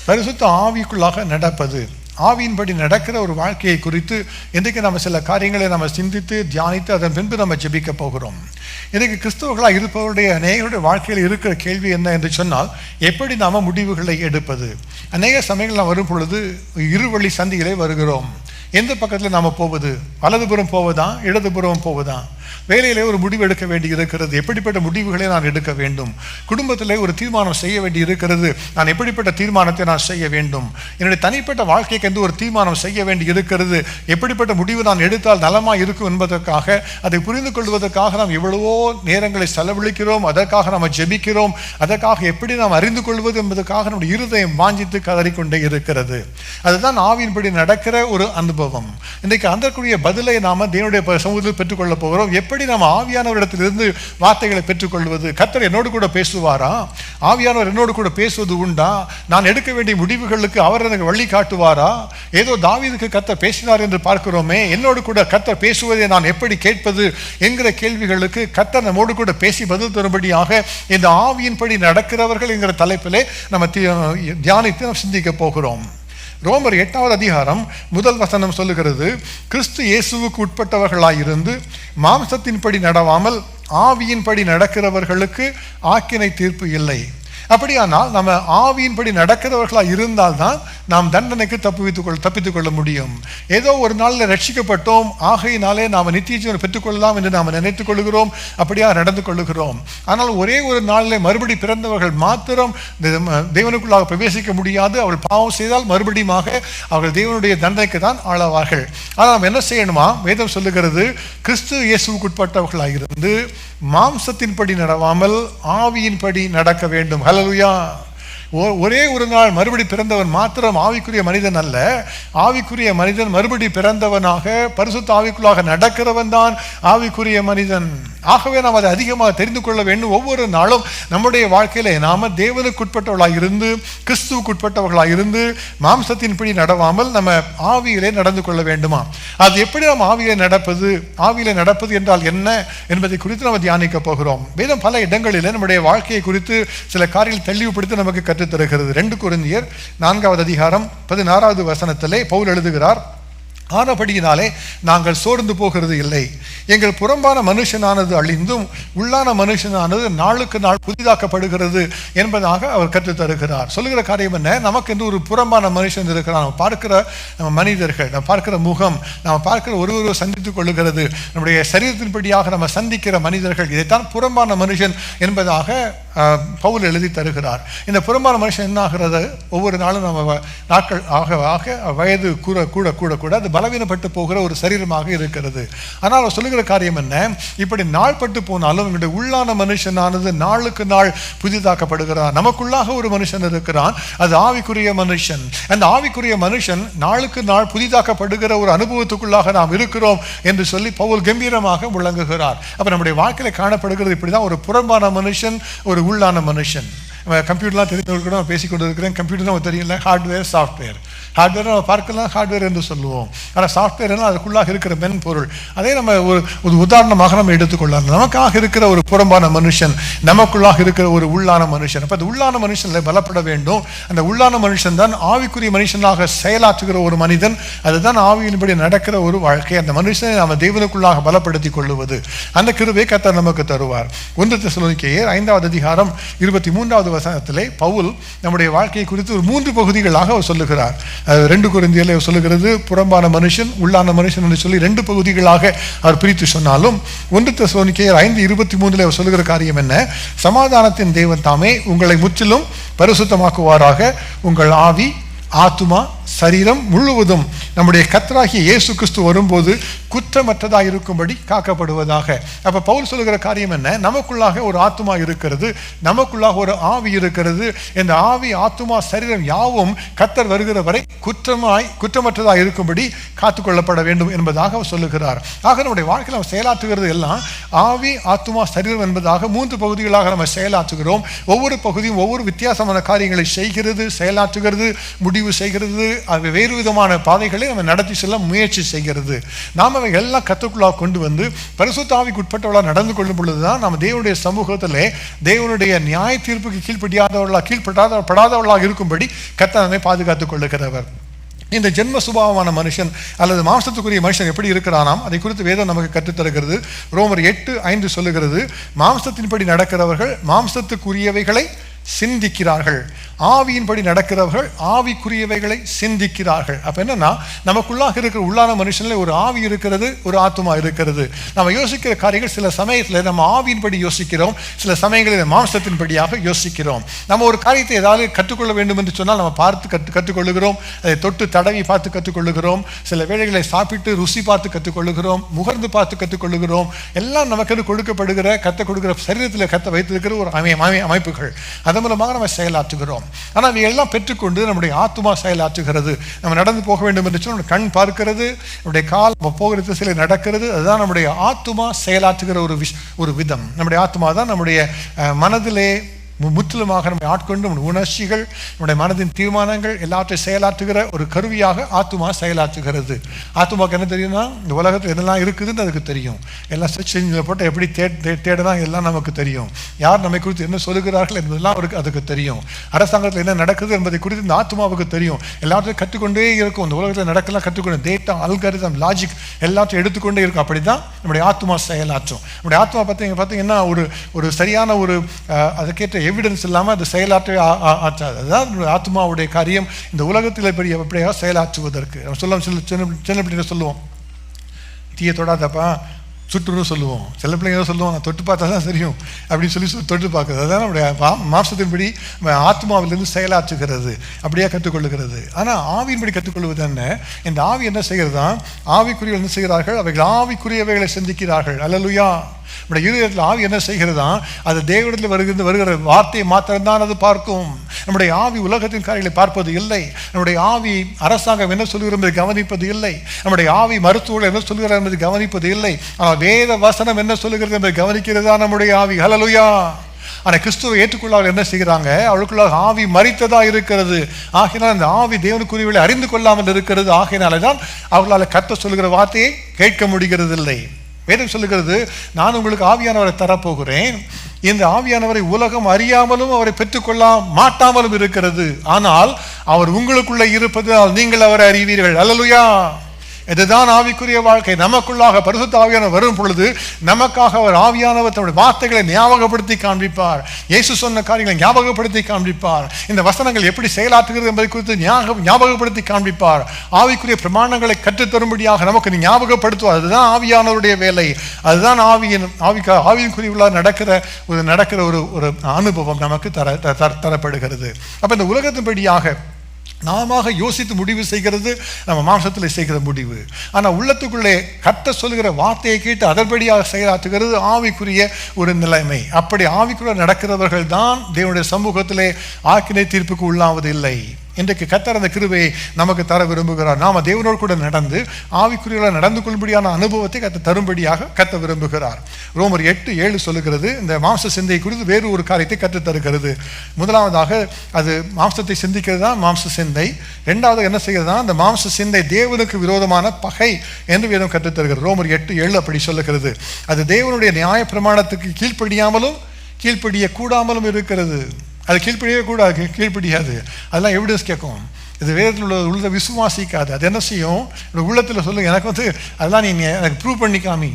பரிசுத்த ஆவிக்குள்ளாக நடப்பது, ஆவியின்படி நடக்கிற ஒரு வாழ்க்கையை குறித்து இன்றைக்கு நம்ம சில காரியங்களை நம்ம சிந்தித்து தியானித்து அதன் பின்பு நம்ம ஜெபிக்க போகிறோம். இன்றைக்கு கிறிஸ்தவர்களாக இருப்பவருடைய அநேகருடைய வாழ்க்கையில் இருக்கிற கேள்வி என்ன என்று சொன்னால், எப்படி நாம் முடிவுகளை எடுப்பது? அநேக சமயங்கள் நாம் வரும் பொழுது இருவழி சந்திகளே வருகிறோம். எந்த பக்கத்தில் நாம் போவது? வலதுபுறம் போவதா, இடதுபுறம் போவதா? வேலையிலே ஒரு முடிவு எடுக்க வேண்டி இருக்கிறது, எப்படிப்பட்ட முடிவுகளை நான் எடுக்க வேண்டும்? குடும்பத்திலே ஒரு தீர்மானம் செய்ய வேண்டி இருக்கிறது, நான் எப்படிப்பட்ட தீர்மானத்தை நான் செய்ய வேண்டும்? என்னுடைய தனிப்பட்ட வாழ்க்கைக்கு ஒரு தீர்மானம் செய்ய வேண்டி இருக்கிறது, எப்படிப்பட்ட முடிவு நான் எடுத்தால் நலமாக இருக்கும் என்பதற்காக, அதை புரிந்து கொள்வதற்காக நாம் எவ்வளவோ நேரங்களை செலவழிக்கிறோம், அதற்காக நாம் ஜெபிக்கிறோம், அதற்காக எப்படி நாம் அறிந்து கொள்வது என்பதற்காக நம்முடைய இருதயம் வாஞ்சித்து கதறிக்கொண்டே இருக்கிறது. அதுதான் ஆவியின்படி நடக்கிற ஒரு அனுபவம். இன்றைக்கு அதற்குரிய பதிலை நாம் தேவனுடைய சமூகத்தில் பெற்றுக்கொள்ள போகிறோம். எப்படி நாம் ஆவியானவரிடத்திலிருந்து வார்த்தைகளை பெற்றுக்கொள்வது? கர்த்தர் என்னோடு கூட பேசுவாரா? ஆவியானவர் என்னோடு கூட பேசுவது உண்டா? நான் எடுக்க வேண்டிய முடிவுகளுக்கு அவர் எனக்கு வழி காட்டுவாரா? ஏதோ தாவீதுக்கு கர்த்தர் பேசினார் என்று பார்க்கிறோமே, என்னோடு கூட கர்த்தர் பேசுவதை நான் எப்படி கேட்பது என்கிற கேள்விகளுக்கு கர்த்தர் நம்மோடு கூட பேசி பதில் தரும்படியாக இந்த ஆவியின்படி நடக்கிறவர்கள் என்கிற தலைப்பிலே நம்ம தியானித்து நாம் சிந்திக்க போகிறோம். ரோமர் 8வது அதிகாரம் 1 வசனம் சொல்லுகிறது, கிறிஸ்து இயேசுவுக்கு உட்பட்டவர்களாயிருந்து மாம்சத்தின்படி நடவாமல் ஆவியின்படி நடக்கிறவர்களுக்கு ஆக்கினை தீர்ப்பு இல்லை. அப்படியானால் நம்ம ஆவியின்படி நடக்கிறவர்களாக இருந்தால்தான் நாம் தண்டனைக்கு தப்பித்துக் கொள்ள முடியும். ஏதோ ஒரு நாளில் ரட்சிக்கப்பட்டோம், ஆகையினாலே நாம் நித்திய ஜீவனை பெற்றுக்கொள்ளலாம் என்று நாம் நினைத்துக் கொள்கிறோம், அப்படியா நடந்து கொள்ளுகிறோம். ஆனால் ஒரே ஒரு நாளில் மறுபடி பிறந்தவர்கள் மாத்திரம் தேவனுக்குள்ளாக பிரவேசிக்க முடியாது. அவர்கள் பாவம் செய்தால் மறுபடியும் அவர்கள் தேவனுடைய தண்டனைக்கு தான் ஆளாவார்கள். ஆனால் நாம் என்ன செய்யணுமா? வேதம் சொல்லுகிறது, கிறிஸ்து இயேசுவுக்கு உட்பட்டவர்களாக இருந்து மாம்சத்தின்படி நடவாமல் ஆவியின்படி நடக்க வேண்டும். ஹல்லேலூயா. ஒரே ஒரு நாள் மறுபடி பிறந்தவன் மாத்திரம் ஆவிக்குரிய மனிதன் அல்ல. ஆவிக்குரிய மனிதன் மறுபடி பிறந்தவனாக பரிசுத்த ஆவிக்குள்ளாக நடக்கிறவன் தான் ஆவிக்குரிய மனிதன். ஆகவே நாம் அதை அதிகமாக தெரிந்து கொள்ள வேண்டும். ஒவ்வொரு நாளும் நம்முடைய வாழ்க்கையில நாம தேவனுக்குட்பட்டவர்களாக இருந்து கிறிஸ்துவுக்குட்பட்டவர்களாக இருந்து மாம்சத்தின்படி நடவாமல் நம்ம ஆவியிலே நடந்து கொள்ள வேண்டுமா? அது எப்படி நாம் ஆவியிலே நடப்பது என்றால் என்ன என்பதை குறித்து நம்ம தியானிக்க போகிறோம். வேதம் பல இடங்களிலே நம்முடைய வாழ்க்கையை குறித்து சில காரியங்களை தெளிவுபடுத்தி நமக்கு கற்றுத் தருகிறது. 2 கொரிந்தியர் 4வது அதிகாரம் 16வது வசனத்திலே பவுல் எழுதுகிறார், ஆனபடியினாலே நாங்கள் சோர்ந்து போகிறது இல்லை. எங்கள் புறம்பான மனுஷனானது அழிந்தும் உள்ளான மனுஷனானது நாளுக்கு நாள் புதிதாக்கப்படுகிறது என்பதாக அவர் கற்றுத் தருகிறார். சொல்லுகிற காரியம் என்ன? நமக்கு என்று ஒரு புறம்பான மனுஷன் இருக்கிறான். நம்ம பார்க்கிற நம்ம மனிதர்கள், நம்ம பார்க்கிற முகம், நம்ம பார்க்கிற ஒருவரை சந்தித்துக் கொள்ளுகிறது, நம்முடைய சரீரத்தின்படியாக நம்ம சந்திக்கிற மனிதர்கள், இதைத்தான் புறம்பான மனுஷன் என்பதாக பவுல் எழுதி தருகிறார். இந்த புறம்பான மனுஷன் என்ன ஆகிறது? ஒவ்வொரு நாளும் நம்ம நாட்கள் ஆக ஆக வயது கூட கூட கூட கூட அது பலவீனப்பட்டு போகிற ஒரு சரீரமாக இருக்கிறது. ஆனால் அவர் சொல்லுகிற காரியம் என்ன? இப்படி நாள்பட்டு போனாலும் எங்களுடைய உள்ளான மனுஷனானது நாளுக்கு நாள் புதிதாக்கப்படுகிறான். நமக்குள்ளாக ஒரு மனுஷன் இருக்கிறான், அது ஆவிக்குரிய மனுஷன். அந்த ஆவிக்குரிய மனுஷன் நாளுக்கு நாள் புதிதாக்கப்படுகிற ஒரு அனுபவத்துக்குள்ளாக நாம் இருக்கிறோம் என்று சொல்லி பவுல் கம்பீரமாக முழங்குகிறார். அப்ப நம்முடைய வாழ்க்கையில காணப்படுகிறது இப்படிதான், ஒரு புறம்பான மனுஷன், ஒரு உள்ளான மனுஷன். கம்ப்யூட்டர்லாம் தெரிஞ்சவர்கள் பேசிக்கொண்டு இருக்கிறேன். கம்ப்யூட்டர் நமக்கு தெரியல, ஹார்ட்வேர் சாஃப்ட்வேர். ஹார்ட்வேர் நம்ம பார்க்கலாம், ஹார்ட்வேர் என்று சொல்லுவோம். ஆனால் சாஃப்ட்வேர்னா அதுக்குள்ளாக இருக்கிற மென்பொருள். அதே நம்ம ஒரு உதாரணமாக நம்ம எடுத்துக்கொள்ளலாம். நமக்காக இருக்கிற ஒரு புறம்பான மனுஷன், நமக்குள்ளாக இருக்கிற ஒரு உள்ளான மனுஷன். அப்போ அந்த உள்ளான மனுஷனில் பலப்பட வேண்டும். அந்த உள்ளான மனுஷன் தான் ஆவிக்குரிய மனுஷனாக செயலாற்றுகிற ஒரு மனிதன். அதுதான் ஆவியின்படி நடக்கிற ஒரு வாழ்க்கை. அந்த மனுஷனை நாம் தேவனுக்குள்ளாக பலப்படுத்திக் கொள்ளுவது, அந்த கிருபையை கர்த்தர் நமக்கு தருவார். 1 தெசலோனிக்கேயர் 5வது அதிகாரம் 23வது வசனத்திலே பவுல் நம்முடைய வாழ்க்கையை குறித்து ஒரு 3 பகுதிகளாக அவர் சொல்லுகிறார். 2 கொரிந்தியர்ல சொல்லுகிறது புறம்பான மனுஷன், உள்ளான மனுஷன் என்று சொல்லி 2 பகுதிகளாக அவர் பிரித்து சொன்னாலும் 1 தெசலோனிக்கேயர் 5:23 அவர் சொல்லுகிற காரியம் என்ன? சமாதானத்தின் தேவன் தாமே உங்களை முற்றிலும் பரிசுத்தமாக்குவாராக, உங்கள் ஆவி, ஆத்துமா, சரீரம் முழுவதும் நம்முடைய கர்த்தராகிய இயேசு கிறிஸ்து வரும்போது குற்றமற்றதாக இருக்கும்படி காக்கப்படுவதாக. அப்ப பவுல் சொல்லுகிற காரியம் என்ன? நமக்குள்ளாக ஒரு ஆத்துமா இருக்கிறது, நமக்குள்ளாக ஒரு ஆவி இருக்கிறது. இந்த ஆவி, ஆத்துமா, சரீரம் யாவும் கர்த்தர் வருகிற வரை குற்றமற்றதாக இருக்கும்படி காத்துக்கொள்ளப்பட வேண்டும் என்பதாக அவர் சொல்லுகிறார். ஆக நம்முடைய வாழ்க்கையில் நம்ம செயலாற்றுகிறது எல்லாம் ஆவி, ஆத்துமா, சரீரம் என்பதாக 3 பகுதிகளாக நம்ம செயலாற்றுகிறோம். ஒவ்வொரு பகுதியும் ஒவ்வொரு வித்தியாசமான காரியங்களை செய்கிறது, செயலாற்றுகிறது, முடிவு செய்கிறது. அது வேறு விதமான பாதைகளை நம்ம நடத்தி செல்ல முயற்சி செய்கிறது. நாம நாம் அவை எல்லாம் கத்துக்குள்ளாக கொண்டு வந்து பரிசுத்த ஆவிக்கு உட்பட்டவர்களாக நடந்து கொள்ளும் பொழுதுதான் நம்ம தேவனுடைய சமூகத்திலே தேவனுடைய நியாய தீர்ப்புக்கு கீழ்ப்படாதவர்களாக இருக்கும்படி கர்த்தர் நம்மை பாதுகாத்துக் கொள்ளுகிறவர். இந்த ஜென்ம சுபாவமான மனுஷன் அல்லது மாம்சத்துக்குரிய மனுஷன் எப்படி இருக்கிறானாம் அதை குறித்து வேதம் நமக்கு கற்றுத்தருகிறது. ரோமர் 8:5 சொல்லுகிறது, மாம்சத்தின்படி நடக்கிறவர்கள் மாம்சத்துக்குரியவைகளை சிந்திக்கிறார்கள், ஆவியின்படி நடக்கிறவர்கள் ஆவிக்குரியவைகளை சிந்திக்கிறார்கள். அப்போ என்னன்னா, நமக்குள்ளாக இருக்கிற உள்ளான மனுஷனில் ஒரு ஆவி இருக்கிறது, ஒரு ஆத்துமா இருக்கிறது. நம்ம யோசிக்கிற காரியங்கள் சில சமயத்தில் நம்ம ஆவியின்படி யோசிக்கிறோம், சில சமயங்களில் மாம்சத்தின்படியாக யோசிக்கிறோம். நம்ம ஒரு காரியத்தை ஏதாவது கற்றுக்கொள்ள வேண்டும் என்று சொன்னால் நம்ம பார்த்து கற்றுக்கொள்ளுகிறோம், அதை தொட்டு தடவி பார்த்து கற்றுக்கொள்ளுகிறோம், சில வேளைகளை சாப்பிட்டு ருசி பார்த்து கற்றுக்கொள்ளுகிறோம், முகர்ந்து பார்த்து கற்றுக்கொள்ளுகிறோம். எல்லாம் நமக்கு கொடுக்கப்படுகிற கொடுக்கிற சரீரத்தில் வைத்திருக்கிற ஒரு அமைப்புகள். அதன் மூலமாக நம்ம செயலாற்றுகிறோம். ஆனால் இவை எல்லாம் பெற்றுக்கொண்டு நம்முடைய ஆத்துமா செயலாற்றுகிறது. நம்ம நடந்து போக வேண்டும் என்று சொன்னால் கண் பார்க்கிறது, நம்முடைய கால் போகிற திசையில நடக்கிறது. அதுதான் நம்முடைய ஆத்துமா செயலாற்றுகிற ஒரு விதம். நம்முடைய ஆத்துமா தான் நம்முடைய மனதிலே முற்றிலுமாக நம்மை ஆட்கொண்டு நம்முடைய உணர்ச்சிகள், நம்முடைய மனதின் தீர்மானங்கள் எல்லாத்தையும் செயலாற்றுகிற ஒரு கருவியாக ஆத்துமா செயலாற்றுகிறது. ஆத்துமாவுக்கு என்ன தெரியும்னா, இந்த உலகத்தில் என்னெல்லாம் இருக்குதுன்னு அதுக்கு தெரியும். எல்லாம் சர்ச் இன்ஜினில் போட்டு எப்படி தேடலாம் எல்லாம் நமக்கு தெரியும். யார் நம்மை குறித்து என்ன சொல்லுகிறார்கள் என்பதெல்லாம் அதுக்கு தெரியும். அரசாங்கத்தில் என்ன நடக்குது என்பதை குறித்து இந்த ஆத்துமாவுக்கு தெரியும். எல்லாத்தையும் கற்றுக்கொண்டே இருக்கும். இந்த உலகத்தில் நடக்கலாம் கற்றுக்கொண்டு டேட்டா, அல்காரிதம், லாஜிக் எல்லாத்தையும் எடுத்துக்கொண்டே இருக்கும். அப்படி தான் நம்முடைய ஆத்துமா செயலாற்றும். நம்முடைய ஆத்துமா பார்த்தீங்கன்னா ஒரு சரியான ஒரு அதுக்கேற்ற எவிடன்ஸ் இல்லாமல் அது செயலாற்றவே ஆற்றாது. அதுதான் ஆத்மாவுடைய காரியம் இந்த உலகத்தில் எப்படியாக செயலாற்றுவதற்கு. நம்ம சின்ன பிள்ளைங்க சொல்லுவோம், தீயை தொடாதப்பா சுட்டுன்னு சொல்லுவோம். சில பிள்ளைங்க சொல்லுவோம், நான் தொட்டு பார்த்தா தான் தெரியும் அப்படின்னு சொல்லி தொட்டு பார்க்குறது. அதுதான் நம்முடைய மாம்சத்தின்படி ஆத்மாவிலிருந்து செயலாற்றுகிறது, அப்படியே கற்றுக்கொள்ளுகிறது. ஆனால் ஆவியின்படி கற்றுக்கொள்வது என்ன? இந்த ஆவி என்ன செய்கிறதா, ஆவிக்குரியவர்கள் என்ன செய்கிறார்கள், அவைகள் ஆவிக்குரியவைகளை சிந்திக்கிறார்கள். அல்லேலூயா. நம்முடைய இருதயத்தில் ஆவி என்ன செய்கிறதா, அது தேவனிடத்தில் வருகிற வார்த்தையை மாத்திரம்தான் அது பார்க்கும். நம்முடைய ஆவி உலகத்தின் காரியங்களை பார்ப்பது இல்லை. நம்முடைய ஆவி அரசாங்கம் என்ன சொல்லுகிறது என்பதை கவனிப்பது இல்லை. நம்முடைய ஆவி மருத்துவர்கள் என்ன சொல்லுகிறார் என்பதை கவனிப்பது இல்லை. ஆனால் வேத வசனம் என்ன சொல்லுகிறது என்பதை கவனிக்கிறதா நம்முடைய ஆவி. ஹல்லேலூயா. ஆனால் கிறிஸ்துவை ஏற்றுக்கொள்ளாமல் என்ன செய்கிறாங்க, அவளுக்குள்ளாக ஆவி மரித்ததா இருக்கிறது. ஆகையினால் அந்த ஆவி தேவனுக்குரியவர்களை அறிந்து கொள்ளாமல் இருக்கிறது. ஆகையினால தான் அவர்களால் கர்த்தர் சொல்லுகிற வார்த்தையை கேட்க முடிகிறது இல்லை. வேதம் சொல்லுகிறது, நான் உங்களுக்கு ஆவியானவரை தரப்போகிறேன். இந்த ஆவியானவரை உலகம் அறியாமலும் அவரை பெற்றுக்கொள்ள மாட்டாமலும் இருக்கிறது. ஆனால் அவர் உங்களுக்குள்ளே இருப்பதால் நீங்கள் அவரை அறிவீர்கள். அல்லேலூயா. இதுதான் ஆவிக்குரிய வாழ்க்கை. நமக்குள்ளாக பரிசுத்த ஆவியானவர் வரும் பொழுது நமக்காக அவர் ஆவியானவர் தன்னுடைய வார்த்தைகளை ஞாபகப்படுத்தி காண்பிப்பார். இயேசு சொன்ன காரியங்களை ஞாபகப்படுத்தி காண்பிப்பார். இந்த வசனங்கள் எப்படி செயலாற்றுகிறது என்பதை குறித்து ஞாபகப்படுத்தி காண்பிப்பார். ஆவிக்குரிய பிரமாணங்களை கற்றுத்தரும்படியாக நமக்கு ஞாபகப்படுத்துவார். அதுதான் ஆவியானவருடைய வேலை. அதுதான் ஆவியின் குறிவுள்ள நடக்கிற ஒரு அனுபவம் நமக்கு தரப்படுகிறது. அப்ப இந்த உலகத்தின்படியாக நாம யோசித்து முடிவு செய்கிறது நம்ம மாம்சத்தில் செய்கிற முடிவு. ஆனால் உள்ளத்துக்குள்ளே கர்த்தர் சொல்லுகிற வார்த்தையை கேட்டு அதன்படியாக செயலாற்றுகிறது ஆவிக்குரிய ஒரு நிலைமை. அப்படி ஆவிக்குள்ள நடக்கிறவர்கள் தான் தேவனுடைய சமூகத்திலே ஆக்கினை தீர்ப்புக்கு உள்ளாவது இல்லை. இன்றைக்கு கர்த்தர் அந்த கிருபையை நமக்கு தர விரும்புகிறார். நாம தேவனோடு கூட நடந்து ஆவிக்குரியவர்களாக நடந்து கொள்ளும்படியான அனுபவத்தை கர்த்தர் தரும்படியாக கர்த்தர் விரும்புகிறார். ரோமர் 8:7 சொல்லுகிறது, இந்த மாம்ச சிந்தை குறித்து வேறு ஒரு காரியத்தை கற்றுத் தருகிறது. முதலாவதாக அது மாம்சத்தை சிந்திக்கிறது தான் மாம்ச சிந்தை. இரண்டாவது என்ன செய்கிறது, அந்த மாம்ச சிந்தை தேவனுக்கு விரோதமான பகை என்று வேதம் கற்றுத் தருகிறது. ரோமர் 8:7 அப்படி சொல்லுகிறது. அது தேவனுடைய நியாய பிரமாணத்துக்கு கீழ்ப்படியாமலும் கீழ்ப்படிய கூடாமலும் இருக்கிறது. அது கீழ்ப்படியவே கூடாது, கீழ்ப்படியாது. அதெல்லாம் எவிடன்ஸ் கேட்கும். இது வேதத்தில் உள்ளதை விசுவாசிக்காது. அது என்ன செய்யும், உள்ளத்தில் சொல்லுங்க, எனக்கு அதெல்லாம் நீ எனக்கு ப்ரூவ் பண்ணிக்காமி,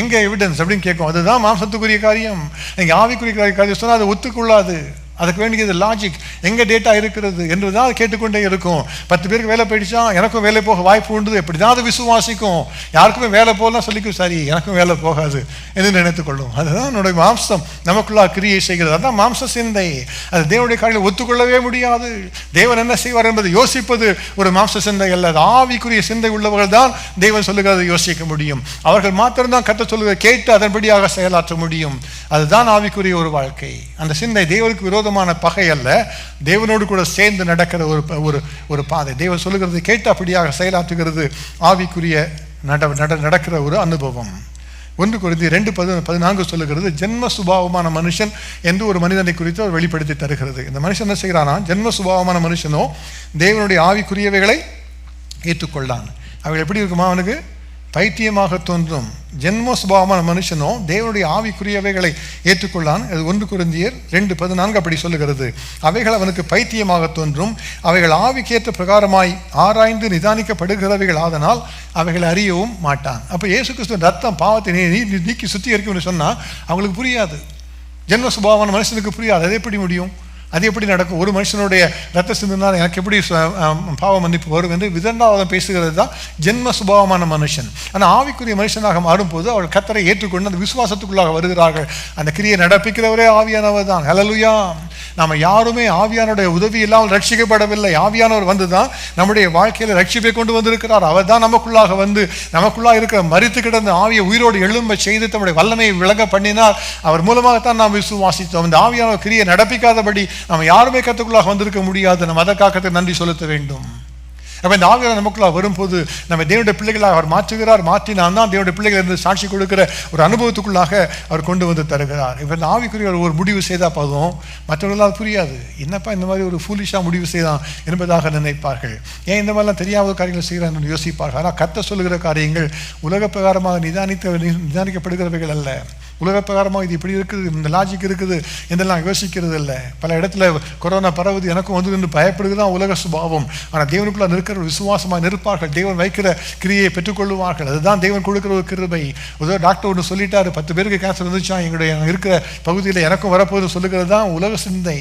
எங்கே எவிடன்ஸ் அப்படின்னு கேட்கும். அதுதான் மாம்சத்துக்குரிய காரியம். நீங்கள் ஆவிக்குரிய காரியம் சொன்னால் அது ஒத்துக்கொள்ளாது. அதுக்கு வேண்டியது லாஜிக், எங்கே டேட்டா இருக்கிறது என்று தான் அது கேட்டுக்கொண்டே இருக்கும். 10 பேருக்கு வேலை போயிடுச்சா, எனக்கும் வேலை போக வாய்ப்பு உண்டு, எப்படி தான் அது விசுவாசிக்கும். யாருக்குமே வேலை போகலாம் சொல்லிக்கும், சரி எனக்கும் வேலை போகாது என்று நினைத்துக்கொள்ளும். அதுதான் என்னுடைய மாம்சம் நமக்குள்ளாக கிரியை செய்கிறது. அதுதான் மாம்ச சிந்தை. அது தேவனுடைய காரியங்களை ஒத்துக்கொள்ளவே முடியாது. தேவன் என்ன செய்வார் என்பதை யோசிப்பது ஒரு மாம்ச சிந்தை அல்ல. அது ஆவிக்குரிய சிந்தை உள்ளவர்கள் தான் தேவன் சொல்லுகிறதை யோசிக்க முடியும். அவர்கள் மாத்திரம்தான் கர்த்தர் சொல்லுவதை கேட்டு அதன்படியாக செயலாற்ற முடியும். அதுதான் ஆவிக்குரிய ஒரு வாழ்க்கை. அந்த சிந்தை தேவனுக்கு விரோதமான பகை அல்ல, தேவனோடு கூட சேர்ந்து நடக்கிற ஒரு பாதை. தேவன் சொல்லுகிறது கேட்டு அப்படியாக செயலாற்றுகிறது ஆவிக்குரிய நடக்கிற ஒரு அனுபவம். 1 கொரிந்தியர் 2:14 சொல்லுகிறது, ஜென்ம சுபாவமான மனுஷன் என்று ஒரு மனிதனை குறித்து அவர் வெளிப்படுத்தி தருகிறது. இந்த மனுஷன் என்ன செய்கிறானா, ஜென்ம சுபாவமான மனுஷனோ தேவனுடைய ஆவிக்குரியவைகளை ஏற்றுக்கொள்ளான். அவள் எப்படி இருக்குமா, அவனுக்கு பைத்தியமாக தோன்றும். ஜென்ம சுபாவமான மனுஷனோ தேவனுடைய ஆவிக்குரியவைகளை ஏற்றுக்கொள்ளான். அது 1 கொரிந்தியர் 2:14 அப்படி சொல்லுகிறது. அவைகள் அவனுக்கு பைத்தியமாக தோன்றும், அவைகள் ஆவிக்கேற்ற பிரகாரமாய் ஆராய்ந்து நிதானிக்கப்படுகிறவைகள் ஆதனால் அவைகளை அறியவும் மாட்டான். அப்போ இயேசு கிறிஸ்துவின் ரத்தம் பாவத்தை நீக்கி சுத்திகரிக்கும்னு சொன்னால் அவங்களுக்கு புரியாது. ஜென்ம சுபாவமான மனுஷனுக்கு புரியாது. அது எப்படி முடியும்? அது எப்படி நடக்கும்? ஒரு மனுஷனுடைய ரத்த சிந்தினால் எனக்கு எப்படி பாவ மன்னிப்பு வரும் என்று விதண்டாவாதம் பேசுகிறது தான் ஜென்ம சுபாவமான மனுஷன். ஆனால் ஆவிக்குரிய மனுஷனாக மாறும்போது அவள் கர்த்தரை ஏற்றுக்கொண்டு அந்த விசுவாசத்துக்குள்ளாக வருகிறார்கள். அந்த கிரியை நடப்பிக்கிறவரே ஆவியானவர் தான். ஹல்லேலூயா. நாம் யாருமே ஆவியானுடைய உதவி இல்லாமல் ரட்சிக்கப்படவில்லை. ஆவியானவர் வந்து தான் நம்முடைய வாழ்க்கையில் ரட்சிப்பை கொண்டு வந்திருக்கிறார். அவர் தான் நமக்குள்ளாக வந்து நமக்குள்ளாக இருக்கிற மரித்து கிடந்த ஆவியை உயிரோடு எழும்ப செய்து தம்முடைய வல்லமையை விளங்க பண்ணினார். அவர் மூலமாகத்தான் நாம் விசுவாசித்தோம். இந்த ஆவியானவர் கிரியை நடப்பிக்காதபடி நம்ம யாருமே கத்துக்குள்ளாக வந்திருக்க முடியாது. நம்ம அதற்காக நன்றி செலுத்த வேண்டும். அப்போ இந்த ஆவியானவர் நமக்குள்ளாக வரும்போது நம்ம தேவனுடைய பிள்ளைகளாக அவர் மாற்றுகிறார். மாற்றினால் தான் தேவனுடைய பிள்ளைகள் இருந்து சாட்சி கொடுக்கிற ஒரு அனுபவத்துக்குள்ளாக அவர் கொண்டு வந்து தருகிறார். இப்போ இந்த ஆவிக்குரிய ஒரு முடிவு செய்தால் போதும், மற்றவர்களால் புரியாது. என்னப்பா இந்த மாதிரி ஒரு ஃபூலிஷாக முடிவு செய்தான் என்பதாக நினைப்பார்கள். ஏன் இந்த மாதிரிலாம் தெரியாத காரியங்கள் செய்கிறான்னு யோசிப்பார்கள். ஆனால் கர்த்தர் சொல்லுகிற காரியங்கள் உலக பிரகாரமாக நிதானிக்கப்படுகிறவைகள் அல்ல. உலக பிரகாரமாக இது இப்படி இருக்குது, இந்த லாஜிக் இருக்குது இதெல்லாம் யோசிக்கிறது இல்லை. பல இடத்துல கொரோனா பரவுது, எனக்கும் வந்து பயப்படுது தான் உலக சுபாவம். ஆனால் தேவனுக்குள்ள இருக்கிற விசுவாசமாக நிற்பார்கள். தேவன் வைக்கிற கிரியை பெற்றுக்கொள்ளுவார்கள். அதுதான் தேவன் கொடுக்குற ஒரு கிருபை. உதவ டாக்டர் ஒன்று சொல்லிட்டாரு, 10 பேருக்கு கேன்சர் வந்துச்சா எங்களுடைய இருக்கிற பகுதியில் எனக்கும் வரப்போது சொல்லுகிறது தான் உலக சிந்தை.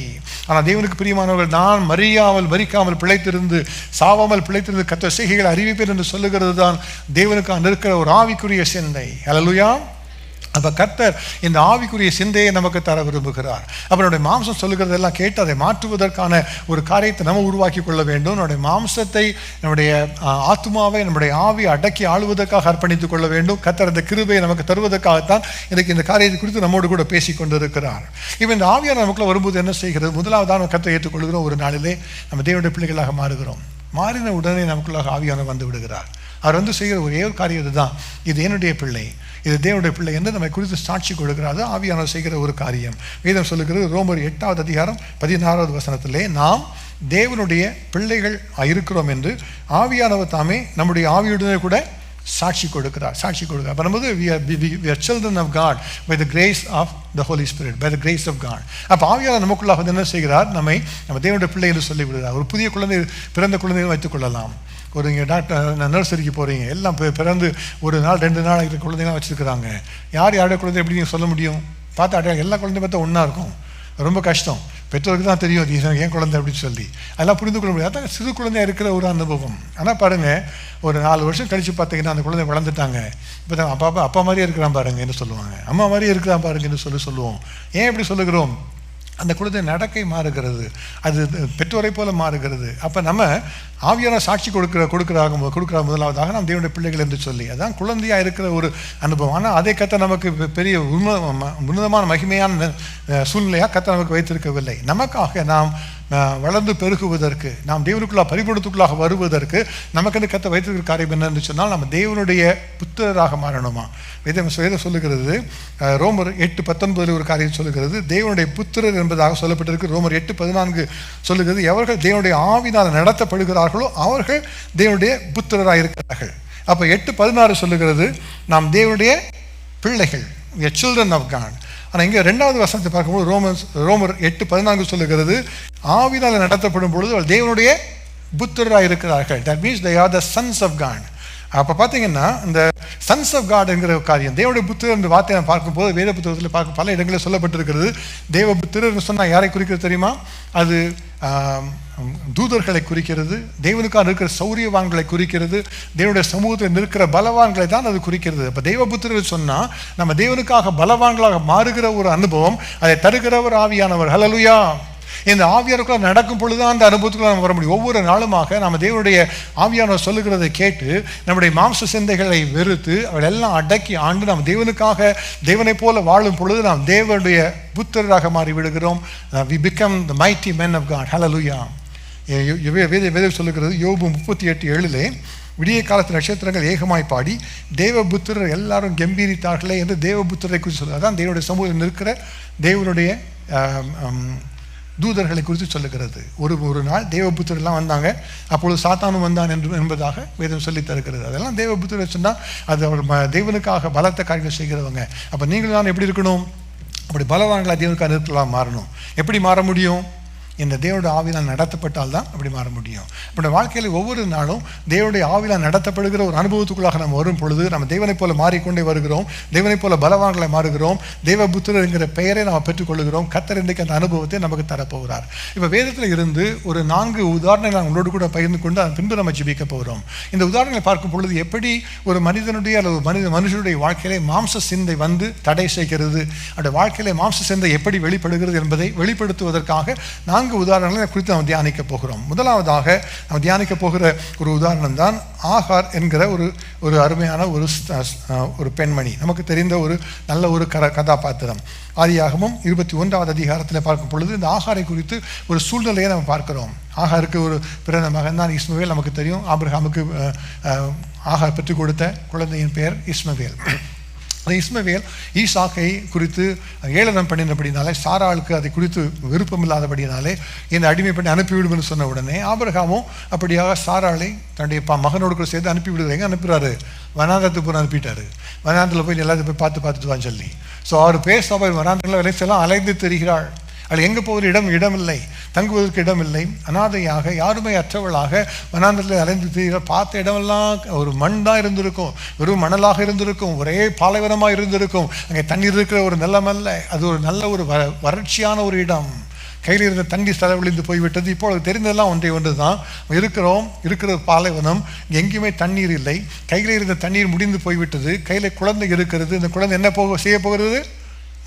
ஆனால் தேவனுக்கு பிரியமானவர்கள் நான் மறிக்காமல் பிழைத்திருந்து சாவாமல் பிழைத்திருந்து கர்த்தர் செய்கைகளை அறிவிப்பேன் என்று சொல்லுகிறது தான் தேவனுக்கு நிற்கிற ஒரு ஆவிக்குரிய சிந்தை. ஹல்லேலூயா. அப்போ கர்த்தர் இந்த ஆவிக்குரிய சிந்தையை நமக்கு தர விரும்புகிறார். அப்போ நம்முடைய மாம்சம் சொல்லுகிறதெல்லாம் கேட்டு அதை மாற்றுவதற்கான ஒரு காரியத்தை நம்ம உருவாக்கி கொள்ள வேண்டும். நம்முடைய மாம்சத்தை நம்முடைய ஆத்மாவை நம்முடைய ஆவியை அடக்கி ஆளுவதற்காக அர்ப்பணித்துக் கொள்ள வேண்டும். கர்த்தர் அந்த கிருபையை நமக்கு தருவதற்காகத்தான் இன்றைக்கு இந்த காரியத்தை குறித்து நம்மோடு கூட பேசி கொண்டிருக்கிறார். இப்போ இந்த ஆவியானவர் நமக்குள்ள வரும்போது என்ன செய்கிறது? முதலாவதாக நம்ம கர்த்தரை ஏற்றுக்கொள்கிறோம். ஒரு நாளிலே நம்ம தேவனுடைய பிள்ளைகளாக மாறுகிறோம். மாறின உடனே நமக்குள்ளாக ஆவியானவர் வந்து விடுகிறார். அவர் வந்து செய்கிற ஒரே ஒரு காரியம் இதுதான், இது என்னுடைய பிள்ளை, இது தேவனுடைய பிள்ளை என்று நம்மை குறித்து சாட்சி கொடுக்கிறார். ஆவியானவர் செய்கிற ஒரு காரியம். வேதம் சொல்லுகிறது ரோமர் 8வது அதிகாரம் 16வது வசனத்திலே நாம் தேவனுடைய பிள்ளைகள் இருக்கிறோம் என்று ஆவியானவர் தாமே நம்முடைய ஆவியுடனே கூட சாட்சி கொடுக்கிறார். அப்போ நம்ம we are children of God by the grace of the Holy Spirit, by the grace of God. அப்போ ஆவியானவர் நமக்குள்ளாக வந்து என்ன செய்கிறார்? நம்ம தேவனுடைய பிள்ளை என்று சொல்லிவிடுகிறார். ஒரு புதிய குழந்தை, பிறந்த குழந்தையை வைத்துக் கொள்ளலாம். ஒரு இங்கே டாக்டர் நர்சரிக்கு போகிறீங்க, எல்லாம் பிறந்து 1 நாள் 2 நாள் இருக்கிற குழந்தைங்களாம் வச்சுருக்கிறாங்க. யாருடைய குழந்தை எப்படி நீங்கள் சொல்ல முடியும்? பார்த்தா அடையாளம் எல்லா குழந்தையும் பார்த்தா ஒன்றா இருக்கும். ரொம்ப கஷ்டம். பெற்றோருக்கு தான் தெரியும் அது ஏன் குழந்தை அப்படின்னு சொல்லி அதெல்லாம் புரிந்து கொள்ள முடியாது. அதான் சிறு குழந்தையாக இருக்கிற ஒரு அனுபவம். ஆனால் பாருங்கள், ஒரு 4 வருஷம் கழித்து பார்த்தீங்கன்னா அந்த குழந்தை வளர்ந்துட்டாங்க. இப்போ தான் அப்பா மாதிரியே இருக்கிறான் பாருங்கன்னு சொல்லுவாங்க, அம்மா மாதிரியே இருக்கிறான் பாருங்கன்னு சொல்லுவோம். ஏன் எப்படி சொல்லுகிறோம்? அந்த குழந்தை நடக்கை மாறுகிறது, அது பெற்றோரை போல மாறுகிறது. அப்போ நம்ம ஆவியான சாட்சி கொடுக்குற முதலாவதாக நாம் தேவனுடைய பிள்ளைகள் என்று சொல்லி அதான் குழந்தையாக இருக்கிற ஒரு அனுபவம். ஆனால் அதே கர்த்தர் நமக்கு பெரிய உன்னதமான மகிமையான சூழ்நிலையாக கர்த்தர் நமக்கு வைத்திருக்கவில்லை. நமக்காக நாம் வளர்ந்து பெருகுவதற்கு, நாம் தேவனுக்குள்ளாக பரிபூரணத்துக்குள்ளாக வருவதற்கு நமக்கு கர்த்தர் வைத்திருக்கிற காரியம் என்னன்னு சொன்னால் நம்ம தேவனுடைய புத்திரராக மாறணுமா? வேதம் சொல்லுகிறது, ரோமர் 8:19 ஒரு காரியம் சொல்லுகிறது, தேவனுடைய புத்திரர் என்பதாக சொல்லப்பட்டிருக்கு. ரோமர் 8:14 சொல்லுகிறது, எவர்கள் தேவனுடைய ஆவினால் நடத்தப்படுகிறார்களோ அவர்கள் தேவனுடைய புத்திரராக இருக்கிறார்கள். அப்போ 8:16 சொல்லுகிறது நாம் தேவனுடைய பிள்ளைகள், we are children of God. ஆனால் இங்கே 2வது வசனத்தை பார்க்கும்போது ரோமர் 8:14 சொல்லுகிறது, ஆவினால் நடத்தப்படும் பொழுது அவர்கள் தேவனுடைய புத்திரராக இருக்கிறார்கள். That means they are the sons of God. அப்போ பார்த்தீங்கன்னா இந்த சன்ஸ் ஆஃப் காட் என்கிற காரியம், தேவனுடைய புத்திரர் என்ற வார்த்தையை நான் பார்க்கும்போது வேத புத்தகத்தில் பார்க்க பல இடங்களில் சொல்லப்பட்டிருக்கிறது. தேவ புத்திரர்னு சொன்னால் யாரை குறிக்கிறது தெரியுமா? அது தூதர்களை குறிக்கிறது, தேவனுக்காக இருக்கிற சௌரியவான்களை குறிக்கிறது, தேவனுடைய சமூகத்தில் இருக்கிற பலவான்களை தான் அது குறிக்கிறது. அப்போ தெய்வபுத்திரர் சொன்னால் நம்ம தேவனுக்காக பலவான்களாக மாறுகிற ஒரு அனுபவம், அதை தருகிறவர் ஆவியானவர். ஹல்லேலூயா. இந்த ஆவியானவருக்குள்ள நடக்கும் பொழுதுதான் அந்த அனுபவத்துக்குள்ள நம்ம வர முடியும். ஒவ்வொரு நாளுமாக நம்ம தேவனுடைய ஆவியானவர் சொல்லுகிறதை கேட்டு நம்முடைய மாம்ச சிந்தைகளை வெறுத்து அவள் எல்லாம் அடக்கி ஆண்டு நாம் தேவனுக்காக தேவனை போல வாழும் பொழுது நாம் தேவனுடைய புத்திரராக மாறி விடுகிறோம். we become the mighty men of God. hallelujah. வேதம் சொல்லுகிறது யோபு 38:7 விடிய காலத்து நட்சத்திரங்கள் ஏகமாய் பாடி தேவபுத்திரர் எல்லாரும் கம்பீரித்தார்களே என்று தேவபுத்திரரை குறித்து சொல்லுது. அதான் தேவனுடைய சமூகத்தில் இருக்கிற தேவனுடைய தூதர்களை குறித்து சொல்லுகிறது. ஒரு நாள் தேவபுத்திரெல்லாம் வந்தாங்க, அப்பொழுது சாத்தானும் வந்தான் என்பதாக வேதம் சொல்லி தருகிறது. அதெல்லாம் தேவபுத்திர சொன்னால் அது அவர் தேவனுக்காக பலத்த காரியங்கள் செய்கிறவங்க. அப்போ நீங்களும் தான் எப்படி இருக்கணும்? அப்படி பலவான்களாக தேவனுக்காக இருக்கலாம் மாறணும். எப்படி மாற முடியும்? இந்த தேவனுடைய ஆவினால் நடத்தப்பட்டால் தான் அப்படி மாற முடியும். நம்முடைய வாழ்க்கையில் ஒவ்வொரு நாளும் தேவனுடைய ஆவினால் நடத்தப்படுகிற ஒரு அனுபவத்துக்குள்ளாக நம்ம வரும் பொழுது நம்ம தேவனைப் போல மாறிக்கொண்டே வருகிறோம். தேவனைப் போல பலவான்களை மாறுகிறோம். தேவபுத்திரர் என்கிற பெயரை நாம் பெற்றுக்கொள்கிறோம். கர்த்தர் இன்றைக்கு அந்த அனுபவத்தை நமக்கு தரப்போகிறார். இப்போ வேதத்தில் இருந்து ஒரு 4 உதாரணங்களை நான் உங்களோடு கூட பகிர்ந்து கொண்டு அதன் பின்பு நம்ம ஜெபிக்க போகிறோம். இந்த உதாரணங்களை பார்க்கும் பொழுது எப்படி ஒரு மனிதனுடைய அல்லது மனுஷனுடைய வாழ்க்கையிலே மாம்ச சிந்தை வந்து தடை செய்கிறது, அந்த வாழ்க்கையிலே மாம்ச சிந்தை எப்படி வெளிப்படுகிறது என்பதை வெளிப்படுத்துவதற்காக 4 உதாரணங்களை குறித்து நாம் தியானிக்க போகிறோம். முதலாவதாக நாம் தியானிக்க போகிற ஒரு உதாரணம் தான் ஆகார் என்கிற ஒரு அருமையான ஒரு பெண்மணி. நமக்கு தெரிந்த ஒரு நல்ல ஒரு கதாபாத்திரம். ஆதியாகமம் 21வது அதிகாரத்தில் பார்க்கும் பொழுது இந்த ஆகாரை குறித்து ஒரு சூழ்நிலையை நம்ம பார்க்கிறோம். ஆகாருக்கு ஒரு பிறந்த மகன் தான் இஸ்மவேல். நமக்கு தெரியும் ஆபிரகாமுக்கு ஆகார் பெற்றுக் கொடுத்த குழந்தையின் பெயர் இஸ்மவேல். இஸ்மவேல் ஈசாக்கை குறித்து ஏளனம் பண்ணினபடினாலே, சாராளுக்கு அதை குறித்து விருப்பம் இல்லாதபடினாலே இந்த அடிமை பண்ணி அனுப்பிவிடும் என்று சொன்ன உடனே ஆபிரகாமும் அப்படியாக சாராளை தன்னுடைய மகனோடு கூட சேர்த்து அனுப்பிவிடுறீங்க. அனுப்புகிறாரு, வனாந்தரத்துக்கு போய் அனுப்பிட்டாரு. வனாந்திரத்தில் போய் எல்லாத்தையும் போய் பார்த்துட்டு வான்னு சொல்லி. ஸோ அவர் பேசாமல் வனாந்திரத்தில் விளைச்செல்லாம் அலைந்து தெரிகிறாள். அது எங்கே போகிற இடமில்லை, தங்குவதற்கு இடமில்லை, அனாதையாக யாருமே அற்றவளாக வனாந்தரத்தில் அலைந்து தெரிகிறார். பார்த்த இடமெல்லாம் ஒரு மண் தான் இருந்திருக்கும், வெறும் மணலாக இருந்திருக்கும், ஒரே பாலைவனமாக இருந்திருக்கும். அங்கே தண்ணீர் இருக்கிற ஒரு நிலமல்ல, அது ஒரு நல்ல ஒரு வறட்சியான ஒரு இடம். கையில் இருந்த தண்ணி செலவழிந்து போய்விட்டது. இப்போ அது தெரிந்ததெல்லாம் ஒன்று தான் இருக்கிற பாலைவனம், எங்கேயுமே தண்ணீர் இல்லை. கையில் இருந்த தண்ணீர் முடிந்து போய்விட்டது. கையில் குழந்தை இருக்கிறது. இந்த குழந்தை என்ன செய்ய போகிறது?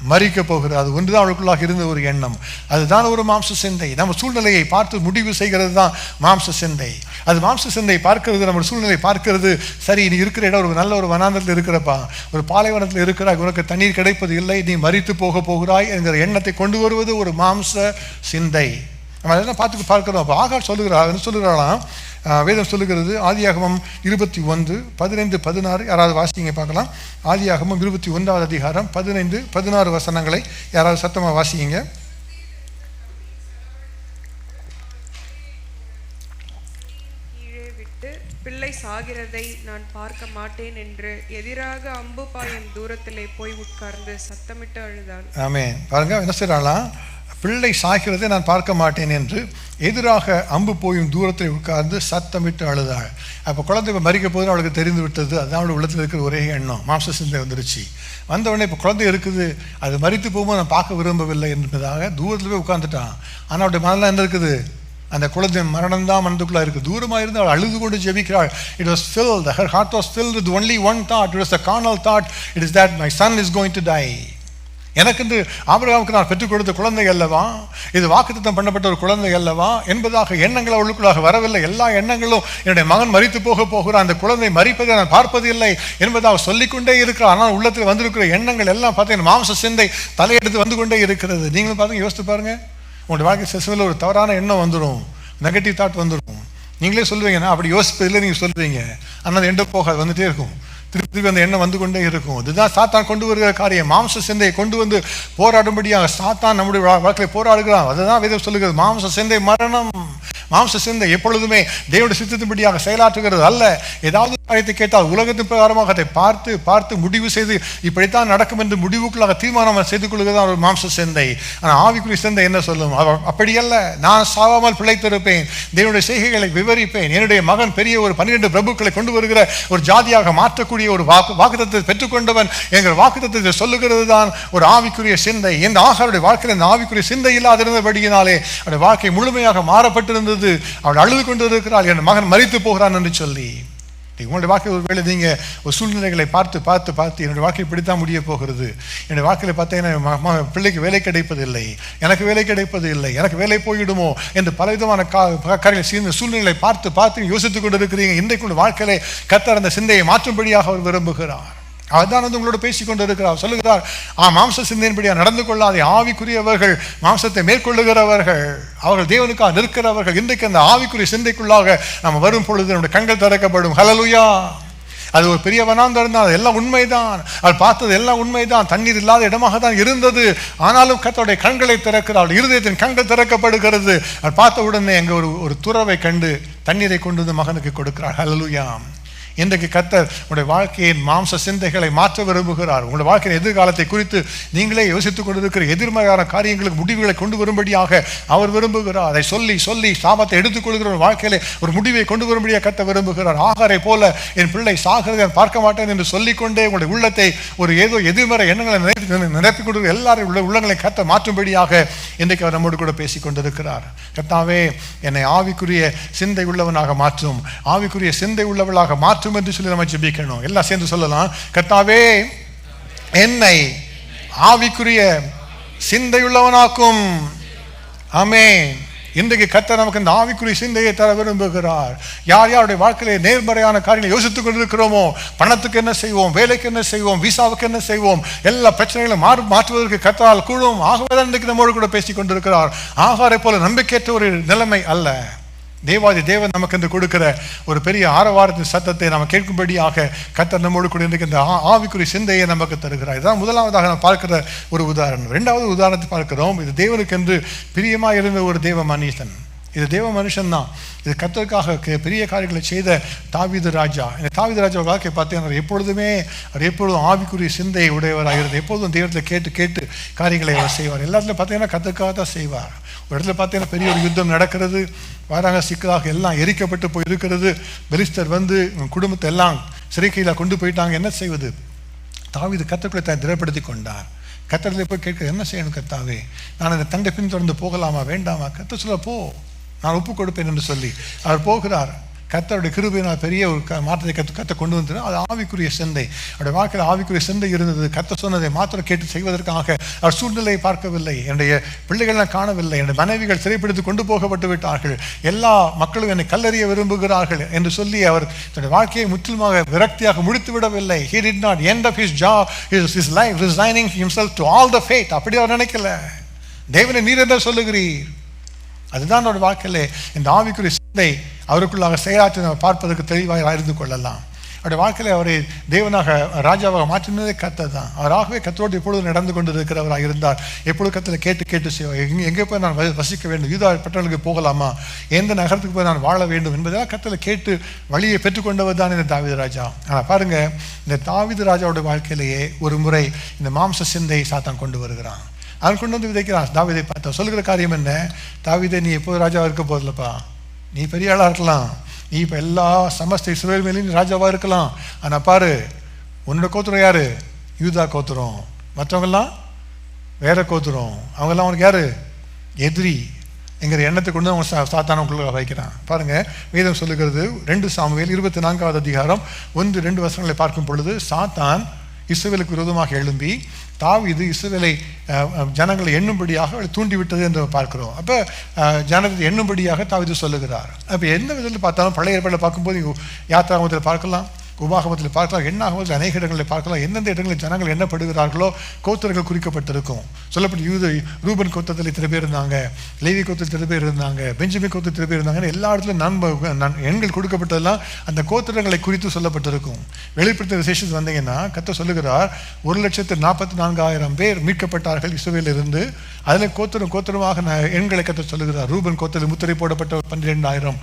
மறிக்க போகிறது. அது ஒன்றுதான் அவளுக்குள்ளாக இருந்த ஒரு எண்ணம். அதுதான் ஒரு மாம்ச சிந்தை. நம்ம சூழ்நிலையை பார்த்து முடிவு செய்கிறது தான் மாம்ச சிந்தை. அது மாம்ச சிந்தை பார்க்கிறது, நம்ம சூழ்நிலை பார்க்கிறது. சரி, நீ இருக்கிற இடம் ஒரு நல்ல ஒரு வனாந்தரத்தில் இருக்கிறப்பா, ஒரு பாலைவனத்தில் இருக்கிறாய், உனக்கு தண்ணீர் கிடைப்பது இல்லை, நீ மறித்து போகிறாய் என்கிற எண்ணத்தை கொண்டு வருவது ஒரு மாம்ச சிந்தை. நம்ம அதெல்லாம் பார்க்கிறோம். அப்போ ஆகார் சொல்லுகிறாளாம், வேதம் சொல்லுகிறது. ஆதியாகமம் 21:15-16 யாராவது வாசிங்க பார்க்கலாம். ஆதியாகமம் 21வது அதிகாரம் 15-16 வசனங்களை யாராவது சத்தமாக வாசிங்க. பிள்ளை சாகிறதை நான் பார்க்க மாட்டேன் என்று எதிராக அம்பு பாயும் தூரத்திலே போய் உட்கார்ந்து சத்தமிட்டு அழுதான். ஆமென். பாருங்க என்ன செய்யறாளாம், பிள்ளை சாகிறதை நான் பார்க்க மாட்டேன் என்று எதிராக அம்பு போயும் தூரத்தில் உட்கார்ந்து சத்தமிட்டு அழுதாள். அப்போ குழந்தை இப்போ மறிக்க போது அவளுக்கு தெரிந்து விட்டது. அதுதான் அவளுடைய உள்ளத்தில் இருக்கிற ஒரே எண்ணம், மாம்ச சிந்தை வந்துருச்சு. வந்தவுடனே இப்போ குழந்தை இருக்குது, அது மறித்து போகும்போது நான் பார்க்க விரும்பவில்லை என்பதாக தூரத்தில் போய் உட்கார்ந்துட்டான். ஆனால் அவருடைய மனதில் என்ன இருக்குது? அந்த குழந்தை மரணம் தான் மனதுக்குள்ளே இருக்குது. தூரமாக இருந்து அவள் அழுது கொண்டு ஜெபிக்கிறாள். It was filled, her heart was filled with only one thought. It was a carnal thought. It is that my son is going to die. எனக்கென்று ஆபிரகாமுக்கு நான் பெற்றுக் கொடுத்த குழந்தை அல்லவா, இது வாக்குத்தத்தம் பண்ணப்பட்ட ஒரு குழந்தை அல்லவா என்பதாக எண்ணங்கள் அவளுக்குள்ளாக வரவில்லை. எல்லா எண்ணங்களும் என்னுடைய மகன் மரித்து போகிறான், அந்த குழந்தை மரிப்பதை நான் பார்ப்பது இல்லை என்பதாக சொல்லிக்கொண்டே இருக்கிறார். ஆனால் உள்ளத்தில் வந்திருக்கிற எண்ணங்கள் எல்லாம் பார்த்தீங்கன்னா மாம்ச சிந்தை தலையெடுத்து வந்து கொண்டே இருக்கிறது. நீங்களும் பாருங்க, யோசித்து பாருங்க. உங்களுடைய வாழ்க்கை செசுவில் ஒரு தவறான எண்ணம் வந்துடும், நெகட்டிவ் தாட் வந்துடும். நீங்களே சொல்லுவீங்க, நான் அப்படி யோசிப்பதில்லை நீங்கள் சொல்லுவீங்க, ஆனால் அது எண்டோ போகாது, வந்துட்டே இருக்கும். திருப்பி அந்த எண்ணம் வந்து கொண்டே இருக்கும். இதுதான் சாத்தான் கொண்டு வருகிற காரியம். மாம்ச சிந்தையை கொண்டு வந்து போராடும்படியாக சாத்தான் நம்முடைய வாழ்க்கையை போராடுகிறான். அதுதான் வேதம் சொல்லுகிறது, மாம்ச சிந்தை மரணம். மாம்ச சிந்தை எப்பொழுதுமே தேவனுடைய சித்தத்தின்படியாக செயலாற்றுகிறது அல்ல. ஏதாவது காரியத்தை கேட்டால் உலகத்தின் பிரகாரமாக அதை பார்த்து பார்த்து முடிவு செய்து இப்படித்தான் நடக்கும் என்று முடிவுக்குள்ளாக தீர்மானம் செய்து கொள்கிறது ஒரு மாம்ச சிந்தை. ஆனால் ஆவிக்குரிய சிந்தை என்ன சொல்லும்? அப்படியல்ல, நான் சாவாமல் பிழைத்திருப்பேன், தேவனுடைய செய்கைகளை விவரிப்பேன், என்னுடைய மகன் பெரிய ஒரு 12 பிரபுக்களை கொண்டு வருகிற ஒரு ஜாதியாக மாற்றக்கூடிய ஒரு வாக்குத்தத்தத்தை பெற்றுக்கொண்டவன் என்கிற வாக்குத்தத்தத்தை சொல்லுகிறது தான் ஒரு ஆவிக்குரிய சிந்தை. இந்த ஆகாருடைய வாழ்க்கையில் இந்த ஆவிக்குரிய சிந்தை இல்லாதிருந்தபடியினாலே அவருடைய வாழ்க்கை முழுமையாக மாறப்பட்டிருந்தது. அவள் அழுது கொண்டு இருக்கிறாள், என் மகன் மரித்து போகிறான் என்று சொல்லி. உங்களுடைய வாழ்க்கை ஒரு வேளை நீங்கள் ஒரு சூழ்நிலைகளை பார்த்து பார்த்து பார்த்து என்னுடைய வாழ்க்கை இப்படித்தான் முடிய போகிறது, என்னுடைய வாழ்க்கையில் பார்த்தீங்கன்னா பிள்ளைக்கு வேலை கிடைப்பதில்லை, எனக்கு வேலை கிடைப்பது இல்லை, எனக்கு வேலை போயிடுமோ என்று பலவிதமான காரியங்களை சூழ்நிலைகளை பார்த்து பார்த்து யோசித்துக் கொண்டு இருக்கிறீங்க. இன்றைக்கு வாழ்க்கையிலே கர்த்தர் அந்த சிந்தையை மாற்றும்படியாக அவர் விரும்புகிறார். அதுதான் வந்து உங்களோட பேசிக்கொண்டு இருக்கிறார். சொல்லுகிறார், மாம்ச சிந்தையின்படியா நடந்து கொள்ளாதே, ஆவிக்குரியவர்கள் மாம்சத்தை மேற்கொள்ளுகிறவர்கள், அவர்கள் தேவனுக்காக நிற்கிறவர்கள். இன்றைக்கு அந்த ஆவிக்குரிய சிந்தைக்குள்ளாக நம்ம வரும் பொழுது நம்முடைய கண்கள் திறக்கப்படும். ஹல்லேலூயா. அது ஒரு பெரிய வனாந்தரம் தான், அது எல்லாம் உண்மைதான், அது பார்த்தது எல்லாம் உண்மைதான், தண்ணீர் இல்லாத இடமாக தான் இருந்தது. ஆனாலும் கர்த்தருடைய கண்களை திறக்கிறாள், இருதயத்தின் கண்கள் திறக்கப்படுகிறது. அது பார்த்த உடனே அங்கே ஒரு துறவை கண்டு தண்ணீரை கொண்டு வந்து மகனுக்கு கொடுக்கிறாள். ஹல்லேலூயா. இன்றைக்கு கர்த்தர் உங்களுடைய வாழ்க்கையின் மாம்ச சிந்தைகளை மாற்ற விரும்புகிறார். உங்களுடைய வாழ்க்கையின் எதிர்காலத்தை குறித்து நீங்களே யோசித்துக் கொண்டிருக்கிற எதிர்மறையான காரியங்களுக்கு முடிவுகளை கொண்டு வரும்படியாக அவர் விரும்புகிறார். அதை சொல்லி சொல்லி சாபத்தை எடுத்துக்கொள்கிற ஒரு வாழ்க்கையில ஒரு முடிவை கொண்டு வரும்படியாக கர்த்தர் விரும்புகிறார். ஆகாரை போல என் பிள்ளை சாகிறதை நான் பார்க்க மாட்டேன் என்று சொல்லிக்கொண்டே உங்களுடைய உள்ளத்தை ஒரு ஏதோ எதிர்மறை எண்ணங்களை நிரப்பிக் கொண்டு எல்லாரும் உள்ளங்களை கர்த்தர் மாற்றும்படியாக இன்றைக்கு அவர் நம்மோடு கூட பேசிக் கொண்டிருக்கிறார். கர்த்தாவே, என்னை ஆவிக்குரிய சிந்தை உள்ளவனாக மாற்றும், ஆவிக்குரிய சிந்தை உள்ளவளாக மாற்றும் என்று சொல்லி நம்ம ஜெபிக்கணும். எல்லாம் சேர்ந்து சொல்லலாம். கர்த்தாவே, என்னை ஆவிக்குரிய சிந்தையுள்ளவனாக்கும். ஆமென். இன்றைக்கு கர்த்தர் நமக்கு இந்த ஆவிக்குரிய சிந்தையை தர விரும்புகிறார். யார் யாருடைய வாழ்க்கையிலே நேர்மறையான காரியங்களை யோசித்துக் கொண்டிருக்கிறோமோ, பணத்துக்கு என்ன செய்வோம், வேலைக்கு என்ன செய்வோம், விசாவுக்கு என்ன செய்வோம், எல்லா பிரச்சனைகளும் மாற்றுவதற்கு கர்த்தரால் கூடும். ஆகவே இன்றைக்கு நம்மோடு கூட பேசிக் கொண்டிருக்கிறார். ஆகாரை போல நம்பிக்கையற்ற ஒரு நிலைமை அல்ல. தேவாதி தேவன் நமக்கு என்று கொடுக்கிற ஒரு பெரிய ஆரவாரத்தின் சத்தத்தை நாம் கேட்கும்படியாக கர்த்தர் நம்மோடு கூட இன்றைக்கு இந்த ஆவிக்குரிய சிந்தையை நமக்கு தருகிறார். இதுதான் முதலாவதாக நாம் பார்க்கிற ஒரு உதாரணம். இரண்டாவது உதாரணத்தை பார்க்கிறோம். இது தேவனுக்கு என்று பிரியமாக இருந்த ஒரு தேவ மனுஷன். இது தேவ மனுஷன் தான். இது கர்த்தருக்காக பெரிய காரியங்களை செய்த தாவீது ராஜா. இந்த தாவீது ராஜா வாழ்க்கை பார்த்தீங்கன்னா எப்பொழுதும் ஆவிக்குரிய சிந்தையை உடையவராக இருந்து எப்பொழுதும் தெய்வத்தில் கேட்டு கேட்டு காரியங்களை அவர் செய்வார். எல்லாத்துலையும் பார்த்தீங்கன்னா கர்த்தருக்காக தான் செய்வார். ஒரு இடத்துல பார்த்தீங்கன்னா பெரிய ஒரு யுத்தம் நடக்கிறது, வராங்க, சிக்கலாக எல்லாம் எரிக்கப்பட்டு போய் இருக்கிறது. பெலிஸ்தர் வந்து குடும்பத்தை எல்லாம் சிறைக்கையில் கொண்டு போயிட்டாங்க. என்ன செய்வது? தாவீது கர்த்தருக்குள்ளே தான் திடப்படுத்தி கொண்டார். கர்த்தரில் போய் கேட்க, என்ன செய்யணும் கர்த்தாவே, நான் இந்த தண்டை பின்தொடர்ந்து போகலாமா வேண்டாமா? கர்த்தர் சொல்ல, போ, நான் ஒப்பு கொடுப்பேன் என்று சொல்லி அவர் போகிறார். கர்த்தருடைய கிருபையினால் பெரிய ஒரு மாற்றத்தை கர்த்தர் கொண்டு வந்தார். அது ஆவிக்குரிய சிந்தை. அவருடைய வாழ்க்கையில் ஆவிக்குரிய சிந்தை இருந்தது. கர்த்தர் சொன்னதை மாத்திரம் கேட்டு செய்வதற்காக அவர் சூழ்நிலையை பார்க்கவில்லை. என்னுடைய பிள்ளைகள் நான் காணவில்லை, என்னுடைய மனைவிகள் சிறைப்பிடித்து கொண்டு போகப்பட்டு விட்டார்கள், எல்லா மக்களும் என்னை கல்லறிய விரும்புகிறார்கள் என்று சொல்லி அவர் தன்னுடைய வாழ்க்கையை முற்றிலுமாக விரக்தியாக முடித்து விடவில்லை. He did not end up his job, his life, resigning himself to all the fate. அப்படி அவர் நினைக்கல. தேவனை நீர் என்ன சொல்லுகிறீர்? அதுதான் அவருடைய வாழ்க்கையிலே இந்த ஆவிக்குரிய சிந்தை அவருக்குள்ளாக செயலாற்றி நம்ம பார்ப்பதற்கு தெளிவாக இருந்து கொள்ளலாம். அவருடைய வாழ்க்கையில் அவரை தேவனாக ராஜாவாக மாற்றினதே கர்த்தர் தான். அவராகவே கர்த்தரோடு எப்பொழுதும் நடந்து கொண்டு இருக்கிறவராக இருந்தார். எப்பொழுது கர்த்தரை கேட்டு கேட்டு செய்வார். எங்கே போய் நான் வசிக்க வேண்டும், யூதா பட்டணங்களுக்கு போகலாமா, எந்த நகரத்துக்கு போய் நான் வாழ வேண்டும் என்பதெல்லாம் கர்த்தரை கேட்டு வழியை பெற்றுக்கொண்டவர் தான் இந்த தாவீது ராஜா. ஆனால் பாருங்க, இந்த தாவீது ராஜாவுடைய வாழ்க்கையிலேயே ஒரு முறை இந்த மாம்ச சிந்தையை சாத்தான் கொண்டு வருகிறான். அவன் கொண்டு வந்து விதைக்கிறான். தாவீதை பார்த்தா சொல்லுகிற காரியம் என்ன? தாவீதை, நீ எப்போது ராஜாவாக இருக்க போதில்லப்பா, நீ பெரிய ஆளாக இருக்கலாம், நீ இப்போ எல்லா சமஸ்த இஸ்ரவேல் மேலேயும் நீ ராஜாவாக இருக்கலாம். ஆனால் பாரு, உன்னோட கோத்திரம் யாரு? யூதா கோத்திரம். மற்றவங்கெல்லாம் வேற கோத்திரம். அவங்கெல்லாம் அவனுக்கு யாரு? எதிரி என்கிற எண்ணத்தை கொண்டு அவன் சாத்தானுக்குள்ள வைக்கிறான். பாருங்க, வேதம் சொல்லுகிறது 2 சாமுவேல் 24வது அதிகாரம் 1-2 வசனங்களை பார்க்கும் பொழுது, சாத்தான் இஸ்ரவேலுக்கு விரோதமாக எழும்பி தாவீது இஸ்ரவேலை ஜனங்களை எண்ணும்படியாக தூண்டிவிட்டது என்று பார்க்கிறோம். அப்போ ஜனத்தை எண்ணும்படியாக தாவீது சொல்லுகிறார். அப்போ எந்த விதத்தில் பார்த்தாலும் பழைய ஏற்பாட்டில் பார்க்கும்போது யாத்திராகமத்தில் பார்க்கலாம், உபாகமத்தில் பார்க்கலாம், எண்ணாகமத்தில் அநேக இடங்களில் பார்க்கலாம். எந்தெந்த இடங்களில் ஜனங்கள் எண்ணப்படுகிறார்களோ கோத்திரங்கள் குறிக்கப்பட்டிருக்கும். சொல்லப்பட்ட ரூபன் கோத்திரத்தில் இத்தனை பேர் இருந்தாங்க, லேவி கோத்திரத்தில் இத்தனை பேர் இருந்தாங்க, பெஞ்சமின் கோத்திரத்தில் இத்தனை பேர் இருந்தாங்க. எல்லா இடத்துலையும் எண்கள் கொடுக்கப்பட்டதெல்லாம் அந்த கோத்திரங்களை குறித்து சொல்லப்பட்டிருக்கும். வெளிப்படுத்த விசேஷத்துக்கு வந்தீங்கன்னா கர்த்தர் சொல்லுகிறார், 1,44,000 பேர் மீட்கப்பட்டார்கள் இஸ்ரவேலில் இருந்து. அதில் கோத்திரமாக எண்களை கர்த்தர் சொல்லுகிறார். ரூபன் கோத்திரத்தில் முத்திரை போடப்பட்ட 12,000,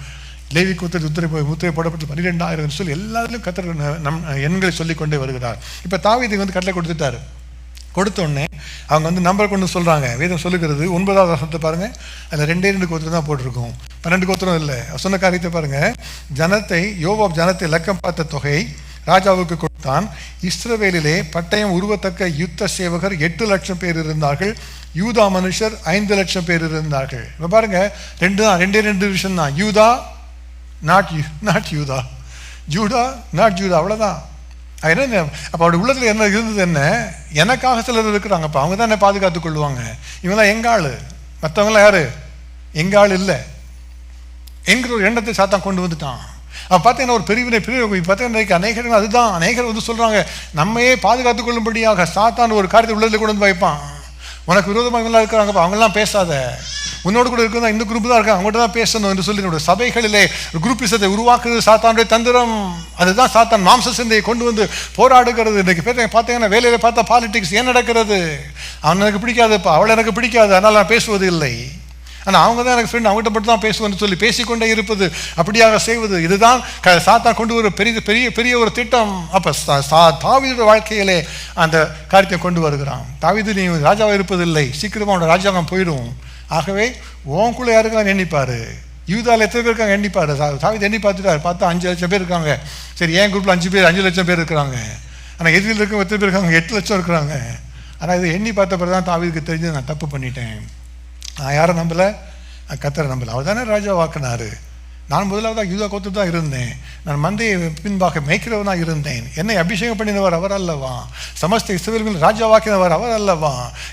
லேவி கோத்திரத்தில் முத்திரை போடப்பட்ட 12,000 சொல்லி எல்லாத்திலும் கர்த்தர் நம் எண்களை சொல்லிக்கொண்டே வருகிறார். இப்போ தாவீதுக்கு வந்து கட்டளை கொடுத்துட்டாரு. கொடுத்த உடனே அவங்க வந்து நம்பர் கொண்டு சொல்கிறாங்க. வேதம் சொல்லுகிறது 9வது வசனத்தை பாருங்கள், அதில் 2 கோத்திரம் தான் போட்டிருக்கும், 12 கோத்திரம் இல்லை. சொன்ன காரியத்தை பாருங்கள். யோவாப் ஜனத்தை லக்கம் பார்த்த தொகை ராஜாவுக்கு கொடுத்தான். இஸ்ரவேலிலே பட்டயம் உருவத்தக்க யுத்த சேவகர் 8 லட்சம் பேர் இருந்தார்கள். யூதா மனுஷர் 5 லட்சம் பேர் இருந்தார்கள். இப்போ பாருங்க, 2 விஷயம் தான். யூதா நாட் யூதா, ஜூடா நாட் ஜூடா, அவ்வளோதான். என்ன அப்போ அவருடைய உள்ளத்தில் என்ன இருந்தது? என்ன, எனக்காக சிலர் இருக்கிறாங்க, அப்போ அவங்க தான் என்னை பாதுகாத்து கொள்வாங்க, இவங்களாம் எங்காள், மற்றவங்களாம் யாரு எங்காள் இல்லை என்கிற ஒரு எண்ணத்தை சாத்தான் கொண்டு வந்துட்டான். அப்போ பார்த்தீங்கன்னா ஒரு பிரிவினை பார்த்தீங்கன்னா அநேகர்கள் அதுதான் அநேகர் வந்து சொல்கிறாங்க, நம்மையே பாதுகாத்து கொள்ளும்படியாக சாத்தான் ஒரு காரியத்தை உள்ளதில் கொண்டு வந்து வைப்பான். உனக்கு விரோதமாக இவங்களாம் இருக்கிறாங்கப்பா, அவங்கெல்லாம் பேசாத, உன்னோடு கூட இருக்கிறதா இந்த குரூப் தான் இருக்கு, அவங்கள்ட்ட தான் பேசணும் என்று சொல்லி என்னுடைய சபைகளிலே குரூப்பிசத்தை உருவாக்குறது சாத்தானுடைய தந்திரம். அதுதான் சாத்தான் மாம்ச சிந்தையை கொண்டு வந்து போராடுகிறது. இன்றைக்கு பார்த்தீங்கன்னா வேலையில பார்த்தா பாலிடிக்ஸ் ஏன் நடக்கிறது? அவன் எனக்கு பிடிக்காதுப்பா, அவளை எனக்கு பிடிக்காது, அதனால் நான் பேசுவது இல்லை. ஆனால் அவங்க தான் எனக்கு ஃப்ரெண்ட், அவங்ககிட்ட மட்டும் தான் பேசுவேன்னு சொல்லி பேசிக்கொண்டே இருப்பது, அப்படியாக செய்வது, இதுதான் சாத்தான் கொண்டு வர பெரிய பெரிய பெரிய ஒரு திட்டம். அப்போ தாவீதுடைய வாழ்க்கையிலே அந்த காரியத்தை கொண்டு வருகிறான். தாவீது நீ ராஜாவாக இருப்பதில்லை, சீக்கிரமாக அவனோட ராஜாங்கம் போயிடும். ஆகவே உனக்குள்ளே யாருக்கெல்லாம் எண்ணிப்பார், யூதாவில் எத்தனை பேர் இருக்காங்க எண்ணிப்பார். தாவீது எண்ணி பார்த்துட்டார், பார்த்தா 5 லட்சம் பேர் இருக்காங்க. சரி, என் குரூப்பில் 5 லட்சம் பேர் இருக்கிறாங்க. ஆனால் எதிரில் இருக்க எத்தனை பேர் இருக்காங்க? 8 லட்சம் இருக்கிறாங்க. ஆனால் இதை எண்ணி பார்த்த பிறகு தான் தாவீதுக்கு தெரிஞ்சு நான் தப்பு பண்ணிட்டேன், நான் யாரை நம்பலை, கர்த்தரை நம்பலை. அவர் தானே ராஜா வாக்குனாரு. நான் முதலாவதாக யூதா கோத்து தான் இருந்தேன், நான் மந்தையை பின்பாக மேய்க்கிறவனாக இருந்தேன். என்னை அபிஷேகம் பண்ணினவர் அவர் அல்லவா, சமஸ்த இஸ்ரவேலில் ராஜாவாக்கினவர் அவர் அல்லவா,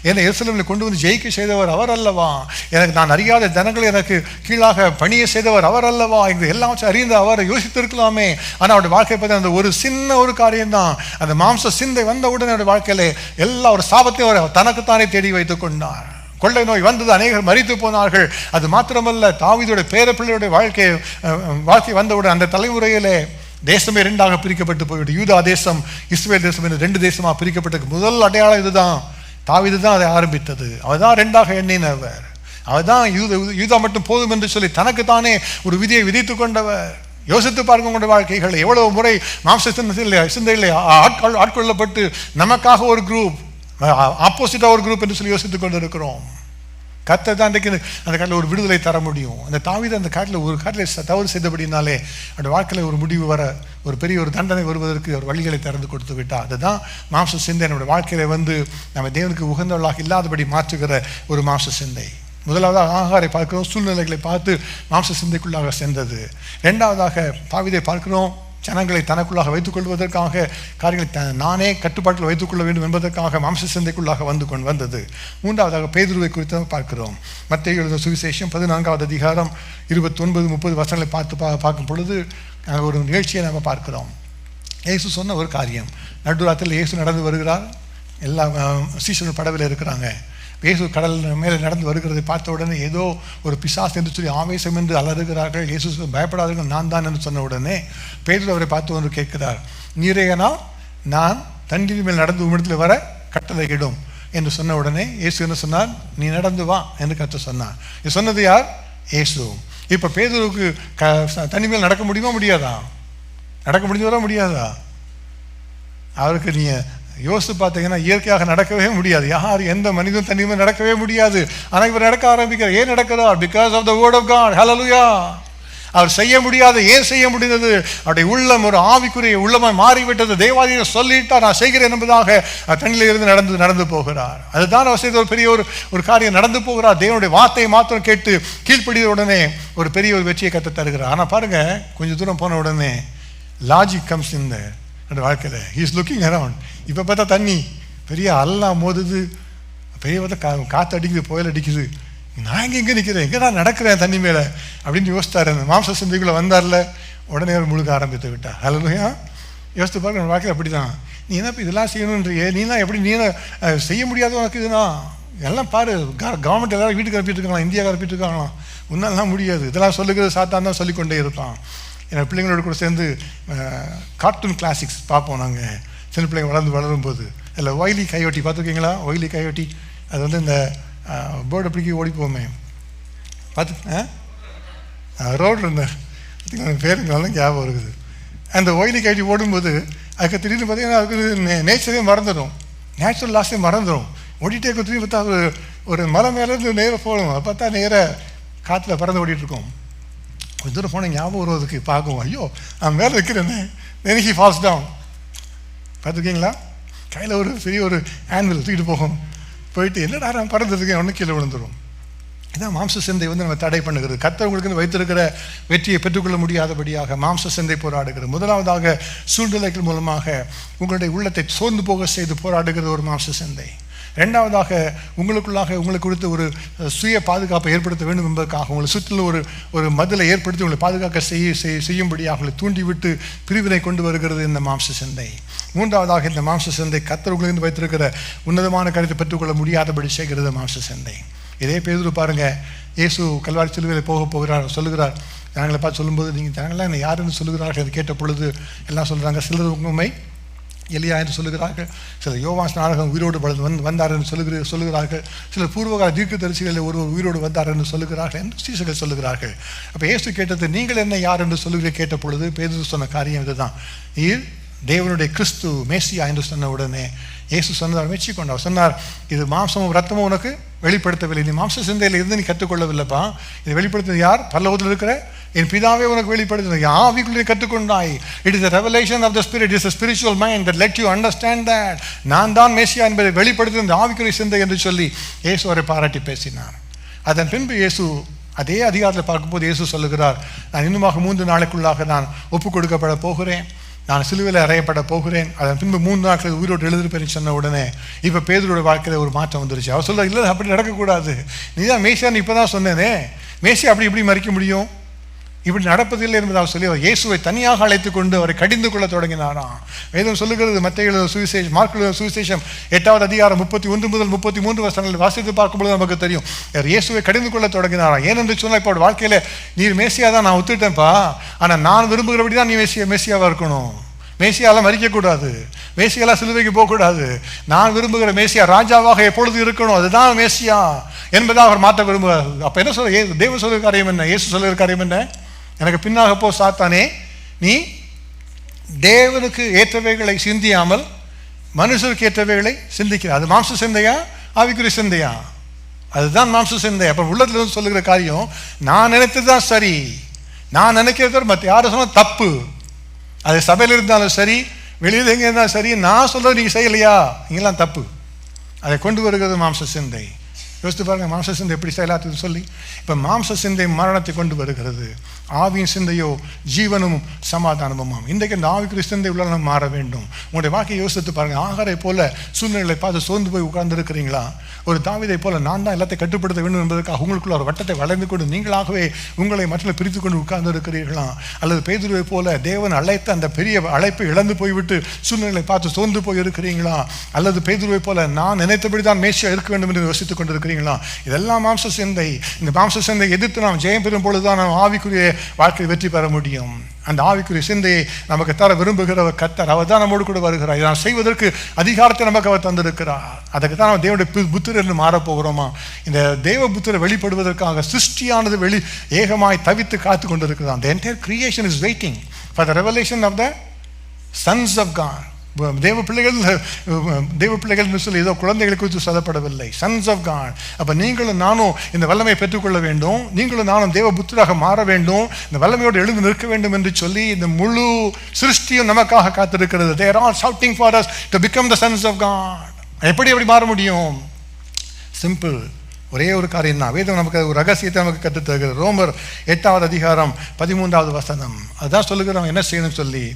என்னை எருசலேமில் கொண்டு வந்து ஜெயிக்க செய்தவர் அவர் அல்லவா, எனக்கு நான் அறியாத ஜனங்களை எனக்கு கீழாக பணியை செய்தவர் அவர் அல்லவா என்று எல்லாம் அறிந்து அவரை யோசித்திருக்கலாமே. ஆனால் அவருடைய வாழ்க்கையை பற்றி அந்த ஒரு சின்ன ஒரு காரியம்தான், அந்த மாம்ச சிந்தை வந்தவுடன் அவருடைய வாழ்க்கையிலே எல்லா ஒரு சாபத்தையும் அவர் தனக்குத்தானே தேடி வைத்துக் கொண்டார். கொள்ளை நோய் வந்தது, அநேகர் மரித்து போனார்கள். அது மாத்திரமல்ல, தாவீதுடைய பேரப்பிள்ளையுடைய வாழ்க்கை வந்தவுடன் அந்த தலைமுறையிலே தேசமே 2ஆக பிரிக்கப்பட்டு போய்விட்டு, யூதா தேசம் இஸ்ரவேல் தேசம் என்று 2 தேசமாக பிரிக்கப்பட்ட முதல் அடையாளம் இதுதான். தாவீது தான் அதை ஆரம்பித்தது. அவர் தான் 2ஆக எண்ணினவர். அவர் தான் யூதா மட்டும் போதும் என்று சொல்லி தனக்குத்தானே ஒரு விதியை விதித்து கொண்டவர். யோசித்து பார்க்க கொண்ட வாழ்க்கைகள் எவ்வளவு முறை மாம்ச சிந்தையில் ஆட்கொள்ளப்பட்டு நமக்காக ஒரு குரூப், ஆப்போசிட்டாக ஒரு குரூப் என்று சொல்லி யோசித்துக் கொண்டு இருக்கிறோம். கர்த்தர் தான் இன்றைக்கு அந்த காட்டில் ஒரு விடுதலை தர முடியும். அந்த தாவீது அந்த ஒரு காட்டில் தவறு செய்தபடினாலே அந்த வாழ்க்கையில் ஒரு முடிவு வர, ஒரு பெரிய ஒரு தண்டனை வருவதற்கு ஒரு வழிகளை திறந்து கொடுத்து விட்டார். அதுதான் மாம்ச சிந்தை நம்முடைய வாழ்க்கையில வந்து நம்ம தேவனுக்கு உகந்தவர்களாக இல்லாதபடி மாற்றுகிற ஒரு மாம்ச சிந்தை. முதலாவதாக ஆகாரை பார்க்கிறோம், சூழ்நிலைகளை பார்த்து மாம்ச சிந்தைக்குள்ளாக சென்றது. 2ஆவதாக தாவீதை பார்க்கிறோம், ஜனங்களை தனக்குள்ளாக வைத்துக் கொள்வதற்காக, காரியங்களை நானே கட்டுப்பாட்டில் வைத்துக் கொள்ள வேண்டும் என்பதற்காக மாம்ச சிந்தைக்குள்ளாக வந்தது. 3ஆவதாக பேதுருவை குறித்து பார்க்கிறோம். மத்தேயு எழுதின சுவிசேஷம் 14வது அதிகாரம் 29-30 வசனங்களை பார்க்கும் பொழுது ஒரு நிகழ்ச்சியை நாம் பார்க்கிறோம். இயேசு சொன்ன ஒரு காரியம், நடுராத்திரியில் இயேசு நடந்து வருகிறார், எல்லா சீஷர்கள் படவில் இருக்கிறாங்க. இயேசு கடல் மேலே நடந்து வருகிறதை பார்த்த உடனே ஏதோ ஒரு பிசாசு என்று சொல்லி ஆவேசம் என்று அலறுகிறார்கள். இயேசு பயப்படாதீர்கள், நான் தான் என்று சொன்ன உடனே பேதுரு அவரை பார்த்து ஒன்று கேட்கிறார், நீரேனா நான் தண்ணீர் மேல் நடந்து உம்மிடத்தில் வர கட்டளையிடும் என்று சொன்ன உடனே இயேசு என்ன சொன்னார், நீ நடந்து வா என்று கர்த்தர் சொன்னார். இது சொன்னது யார்? இயேசு. இப்போ பேதுருவுக்கு தண்ணி மேல் நடக்க முடியுமா முடியாதா? நடக்க முடியாதா? அவருக்கு நீங்கள் யோசித்து பார்த்தீங்கன்னா இயற்கையாக நடக்கவே முடியாது. யார் எந்த மனிதனும் தண்ணி நடக்கவே முடியாது. ஆனால் இவர் நடக்க ஆரம்பிக்கிறார். ஏன் நடக்கிறார்? Because of the word of God. Hallelujah. அவர் செய்ய முடியாது. ஏன் செய்ய முடிந்தது? அவருடைய உள்ளம் ஒரு ஆவிக்குரிய உள்ளமாய் மாறிவிட்டது. தேவாதியை சொல்லிட்டா நான் செய்கிறேன் என்பதாக தண்ணியில் இருந்து நடந்து போகிறார். அதுதான் அவர் செய்த ஒரு பெரிய ஒரு காரியம். நடந்து போகிறார். தேவனுடைய வார்த்தையை மாத்திரம் கேட்டு கீழ்ப்படிய உடனே ஒரு பெரிய ஒரு வெற்றியை கற்று தருகிறார். ஆனால் பாருங்க, கொஞ்சம் தூரம் போன உடனே லாஜிக் கம்ஸ் இந்த வாழ்க்கையில். He is looking around. இப்போ பார்த்தா தண்ணி பெரிய எல்லாம் மோதுது, பெரிய பார்த்தா காற்று அடிக்குது, புயல் அடிக்குது, நான் எங்கே நிற்கிறேன், எங்கே நான் நடக்கிறேன் தண்ணி மேலே அப்படின்னு யோசித்தார். அந்த மாம்ச சிந்தைக்குள்ளே வந்தார்ல, உடனே அவர் முழுக்க ஆரம்பித்து விட்டார். ஹல்லேலூயா. யோசித்து பார்க்க நம்ம வாழ்க்கையில் அப்படி தான். நீ என்ன இப்போ இதெல்லாம் செய்யணுன்றியே, நீலாம் எப்படி செய்ய முடியாது உனக்கு இதுனா எல்லாம் பாரு. கவர்மெண்ட் எல்லாரும் வீட்டுக்கு அனுப்பிட்டு இருக்காங்களா, இந்தியாவுக்கு அனுப்பிட்டு இருக்காங்களாம், உன்னாலாம் முடியாது. இதெல்லாம் சொல்லுகிறது சாத்தான் தான் சொல்லிக்கொண்டே இருப்பான். என் பிள்ளைங்களோட கூட சேர்ந்து கார்ட்டூன் கிளாசிக்ஸ் பார்ப்போம் நாங்கள். சின்ன பிள்ளைங்க வளரும்போது அதில் ஒயிலி கையோட்டி பார்த்துருக்கீங்களா? ஒயிலி கையோட்டி, அது வந்து இந்த பேர்டு அப்படிக்கி ஓடி போவோமே, பார்த்து ரோடு இருந்தார் பேருங்கெல்லாம் ஞாபகம் இருக்குது. அந்த ஒயிலி கையோட்டி ஓடும்போது அதுக்கு திடீர்னு பார்த்தீங்கன்னா அதுக்கு நேச்சரே மறந்துடும், நேச்சுரல் லாஸே மறந்துடும். ஓடிட்டே இருக்கும். திடீர்னு பார்த்தா ஒரு மலை மேலேருந்து நேராக போகணும், அதை பார்த்தா நேராக காற்றுல பறந்து ஓடிட்டுருக்கோம். கொஞ்சம் தூரம் போனால் ஞாபகம் வருவதுக்கு பார்க்கும், ஐயோ நான் மேலே இருக்கிறேன்னு. then he falls down. பார்த்துருக்கீங்களா? கையில் ஒரு பெரிய ஒரு ஆன்வில் தூக்கிட்டு போகும், போயிட்டு என்னடா நான் பறந்துருக்கேன், ஒன்று கீழே விழுந்துடும். இதான் மாம்ச சிந்தை வந்து நம்ம தடை பண்ணுகிறது. கர்த்தர் உங்களுக்கு வைத்திருக்கிற வெற்றியை பெற்றுக்கொள்ள முடியாதபடியாக மாம்ச சிந்தை போராடுகிறது. முதலாவதாக சூழ்நிலைகள் மூலமாக உங்களுடைய உள்ளத்தை சோர்ந்து போக செய்து போராடுகிறது ஒரு மாம்ச சிந்தை. 2ஆவதாக உங்களுக்குள்ளாக உங்களுக்கு கொடுத்து ஒரு சுய பாதுகாப்பை ஏற்படுத்த வேண்டும் என்பதற்காக உங்களை சுற்றிலும் ஒரு மதிலை ஏற்படுத்தி உங்களை பாதுகாக்க செய்யும்படியாக உங்களை தூண்டிவிட்டு பிரிவினை கொண்டு வருகிறது இந்த மாம்ச சிந்தை. 3ஆவதாக இந்த மாம்ச சிந்தை கர்த்தர் உங்களுக்கு வைத்திருக்கிற உன்னதமான காரியத்தை பெற்றுக்கொள்ள முடியாதபடி செய்கிறது மாம்ச சிந்தை. இதே பேதுரு பாருங்க, இயேசு கல்வாரி சிலுவையில் போகிறார், சொல்லுகிறார். ஜனங்களை பார்த்து சொல்லும்போது, நீங்கள் ஜனங்களாம் என்ன யாருன்னு சொல்லுகிறார்கள் என்று கேட்ட பொழுது எல்லாம் சொல்கிறாங்க. சிலர் உண்மை எலியா என்று சொல்லுகிறார்கள், சிலர் யோவான் ஸ்நானகன் உயிரோடு வந்தார் என்று சொல்லுகிறார்கள், சிலர் பூர்வகால தீர்க்கதரிசிகளில் ஒருவர் உயிரோடு வந்தார் என்று சொல்லுகிறார்கள் என்று சீசர்கள் சொல்லுகிறார்கள். அப்போ இயேசு கேட்டது, நீங்கள் என்ன யார் என்று சொல்லுகிற கேட்ட பொழுது பேதுரு சொன்ன காரியம் இதுதான், நீர் தேவனுடைய கிறிஸ்து மேசியா என்று சொன்ன உடனே இயேசு சொன்னதால் மெச்சிக்கொண்டார். சொன்னார், இது மாம்சமும் ரத்தமும் உனக்கு வெளிப்படுத்தவில்லை, நீ மாம்ச சிந்தையில் இருந்து நீ கற்றுக்கொள்ளவில்லைப்பா, இதை வெளிப்படுத்துவது யார்? பரலோகத்தில் இருக்கிற என் பிதாவே உனக்கு வெளிப்படுத்தினது, ஆவிக்குள்ளே கற்றுக்கொண்டாய். It is a revelation of the spirit, it is a spiritual mind that let you understand that நான் தான் மேசியா என்பதை வெளிப்படுத்துகிற ஆவிக்குரிய சிந்தை என்று சொல்லி இயேசு அவரை பாராட்டி பேசினார். அதன் பின்பு இயேசு அதே அதிகாரத்தில் பார்க்கும்போது இயேசு சொல்லுகிறார், நான் இன்னுமாக 3 நாளுக்குள்ளாக நான் ஒப்புக் கொடுக்கப்பட போகிறேன், நான் சிலுவையில் அறையப்பட போகிறேன், அதன் பின்பு 3 நாட்கள் உயிரோடு எழுதிருப்பேன்னு சொன்ன உடனே இப்போ பேதுருவோட வாழ்க்கையில் ஒரு மாற்றம் வந்துருச்சு. அவர் சொல்ல, இல்லை அப்படி நடக்கக்கூடாது, நீ தான் மேசியான்னு இப்போ தான் சொன்னேனே, மேசியா அப்படி இப்படி மறிக்க முடியும், இப்படி நடப்பதில்லை என்பதை அவர் சொல்லி அவர் இயேசுவை தனியாக அழைத்து கொண்டு அவரை கடிந்து கொள்ள தொடங்கினாராம். வேதம் சொல்லுகிறது, மத்தேயு சுவிசேஷம், மார்க்கு சுவிசேஷம் 8வது அதிகாரம் 31 முதல் 33 வசனங்கள் வாசித்து பார்க்கும்போது நமக்கு தெரியும், இயேசுவை கடிந்து கொள்ள தொடங்கினாராம். ஏனென்று சொன்னால், இப்போ வாழ்க்கையில் நீர் மேசியா தான், நான் ஒத்துட்டேன்ப்பா, ஆனால் நான் விரும்புகிறபடி தான் நீ மேசியாவாக இருக்கணும், மேசியாலாம் மறிக்கக்கூடாது, மேசியாலாம் சிலுவைக்கு போகக்கூடாது, நான் விரும்புகிற மேசியா ராஜாவாக எப்பொழுது இருக்கணும், அதுதான் மேசியா என்பதாக அவர் மாற்ற விரும்புகிறார். அப்போ என்ன சொல்ல, தேவன் சொல்லுகிற காரியம் என்ன, இயேசு சொல்லுகிற காரியம் என்ன? எனக்கு பின்னாக போ சாத்தானே, நீ தேவனுக்கு ஏற்றவைகளை சிந்தியாமல் மனுஷருக்கு ஏற்றவைகளை சிந்திக்கிறார். அது மாம்ச சிந்தையா ஆவிக்குரிய சிந்தையா? அதுதான் மாம்ச சிந்தை. அப்போ உள்ளத்துல இருந்து சொல்லுகிற காரியம், நான் நினைத்தது தான் சரி, நான் நினைக்கிறத மற்ற யாரும் சொன்னால் தப்பு, அது சபையில் இருந்தாலும் சரி, வெளியில் எங்கே இருந்தாலும் சரி, நான் சொல்றது நீங்கள் செய்யலையா, நீங்களாம் தப்பு. அதை கொண்டு வருகிறது மாம்ச சிந்தை. யோசித்து பாருங்க, மாம்ச சிந்தை எப்படி செயலாற்றுன்னு சொல்லி. இப்போ மாம்ச சிந்தை மரணத்தை கொண்டு வருகிறது, ஆவியின் சிந்தையோ ஜீவனும் சமாதானமும். இன்றைக்கு இந்த ஆவிக்குரிய சிந்தை உள்ள நம்ம மாற வேண்டும். உங்களுடைய வாழ்க்கையை யோசித்து பாருங்க, ஆகாரை போல சூழ்நிலைகளை பார்த்து சோர்ந்து போய் உட்கார்ந்து இருக்கிறீங்களா? ஒரு தாவீதை போல நான் தான் எல்லாத்தையும் கட்டுப்படுத்த வேண்டும் என்பதற்காக உங்களுக்குள்ள ஒரு வட்டத்தை வளைந்து கொண்டு நீங்களாகவே உங்களை மற்றவர்களை பிரித்து கொண்டு உட்கார்ந்து இருக்கிறீர்களா? அல்லது பேதுருவை போல தேவன் அழைத்த அந்த பெரிய அழைப்பை இழந்து போய்விட்டு சூழ்நிலைகளை பார்த்து சோர்ந்து போய் இருக்கிறீங்களா? அல்லது பேதுருவை போல நான் நினைத்தபடி தான் மேசியா இருக்க வேண்டும் என்று யோசித்துக் கொண்டு இருக்கிறீங்களா? இதெல்லாம் மாம்ச சிந்தை. இந்த மாம்ச சிந்தை எதிர்த்து நாம் ஜெயம் பெறும் பொழுதுதான் நாம் ஆவிக்குரிய வாழ்க்கை வெற்றி பெற முடியும். அந்த ஆவிக்குரிய சிந்தையை நமக்கு தர விரும்புகிறவர் கர்த்தர், அவர் தான் நம்மோடு கூட வருகிறார். இதை நான் செய்வதற்கு அதிகாரத்தை நமக்கு அவர் தந்திருக்கிறார். அதுக்கு தான் நம்ம தேவனுடைய புத்திரர் என்று மாறப்போகிறோமா? இந்த தேவ புத்திரை வெளிப்படுவதற்காக சிருஷ்டியானது ஏகமாய் தவித்து காத்து கொண்டிருக்கிறான். The entire creation is waiting for the revelation of the sons of God. தேவ பிள்ளைகள் சொல்லி ஏதோ குழந்தைகளை குறித்து சொல்லப்படவில்லை, சன்ஸ் ஆஃப் காட். அப்போ நீங்களும் நானும் இந்த வல்லமையை பெற்றுக்கொள்ள வேண்டும், நீங்களும் நானும் தேவ புத்திராக மாற வேண்டும், இந்த வல்லமையோடு எழுந்து நிற்க வேண்டும் என்று சொல்லி இந்த முழு சிருஷ்டியும் நமக்காக காத்திருக்கிறது. They are all shouting for us to become the sons of God. எப்படி மாற முடியும்? சிம்பிள், ஒரே ஒரு காரியம் தான். வேதம் நமக்கு ஒரு ரகசியத்தை நமக்கு கற்றுத்தருகிறது. ரோமர் 8வது அதிகாரம் 13வது வசனம் அதுதான் சொல்லுகிறோம் என்ன செய்யணும்னு சொல்லி.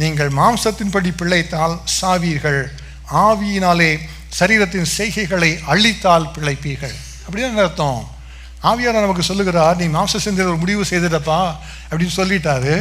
நீங்கள் மாம்சத்தின்படி பிழைத்தால் சாவீர்கள், ஆவியினாலே சரீரத்தின் செய்கைகளை அழித்தால் பிழைப்பீர்கள். அப்படிதான் அர்த்தம். ஆவியார் நமக்கு சொல்லுகிறார், நீ மாம்ச சிந்தையில் ஒரு முடிவு செய்திடப்பா அப்படின்னு சொல்லிட்டாரு.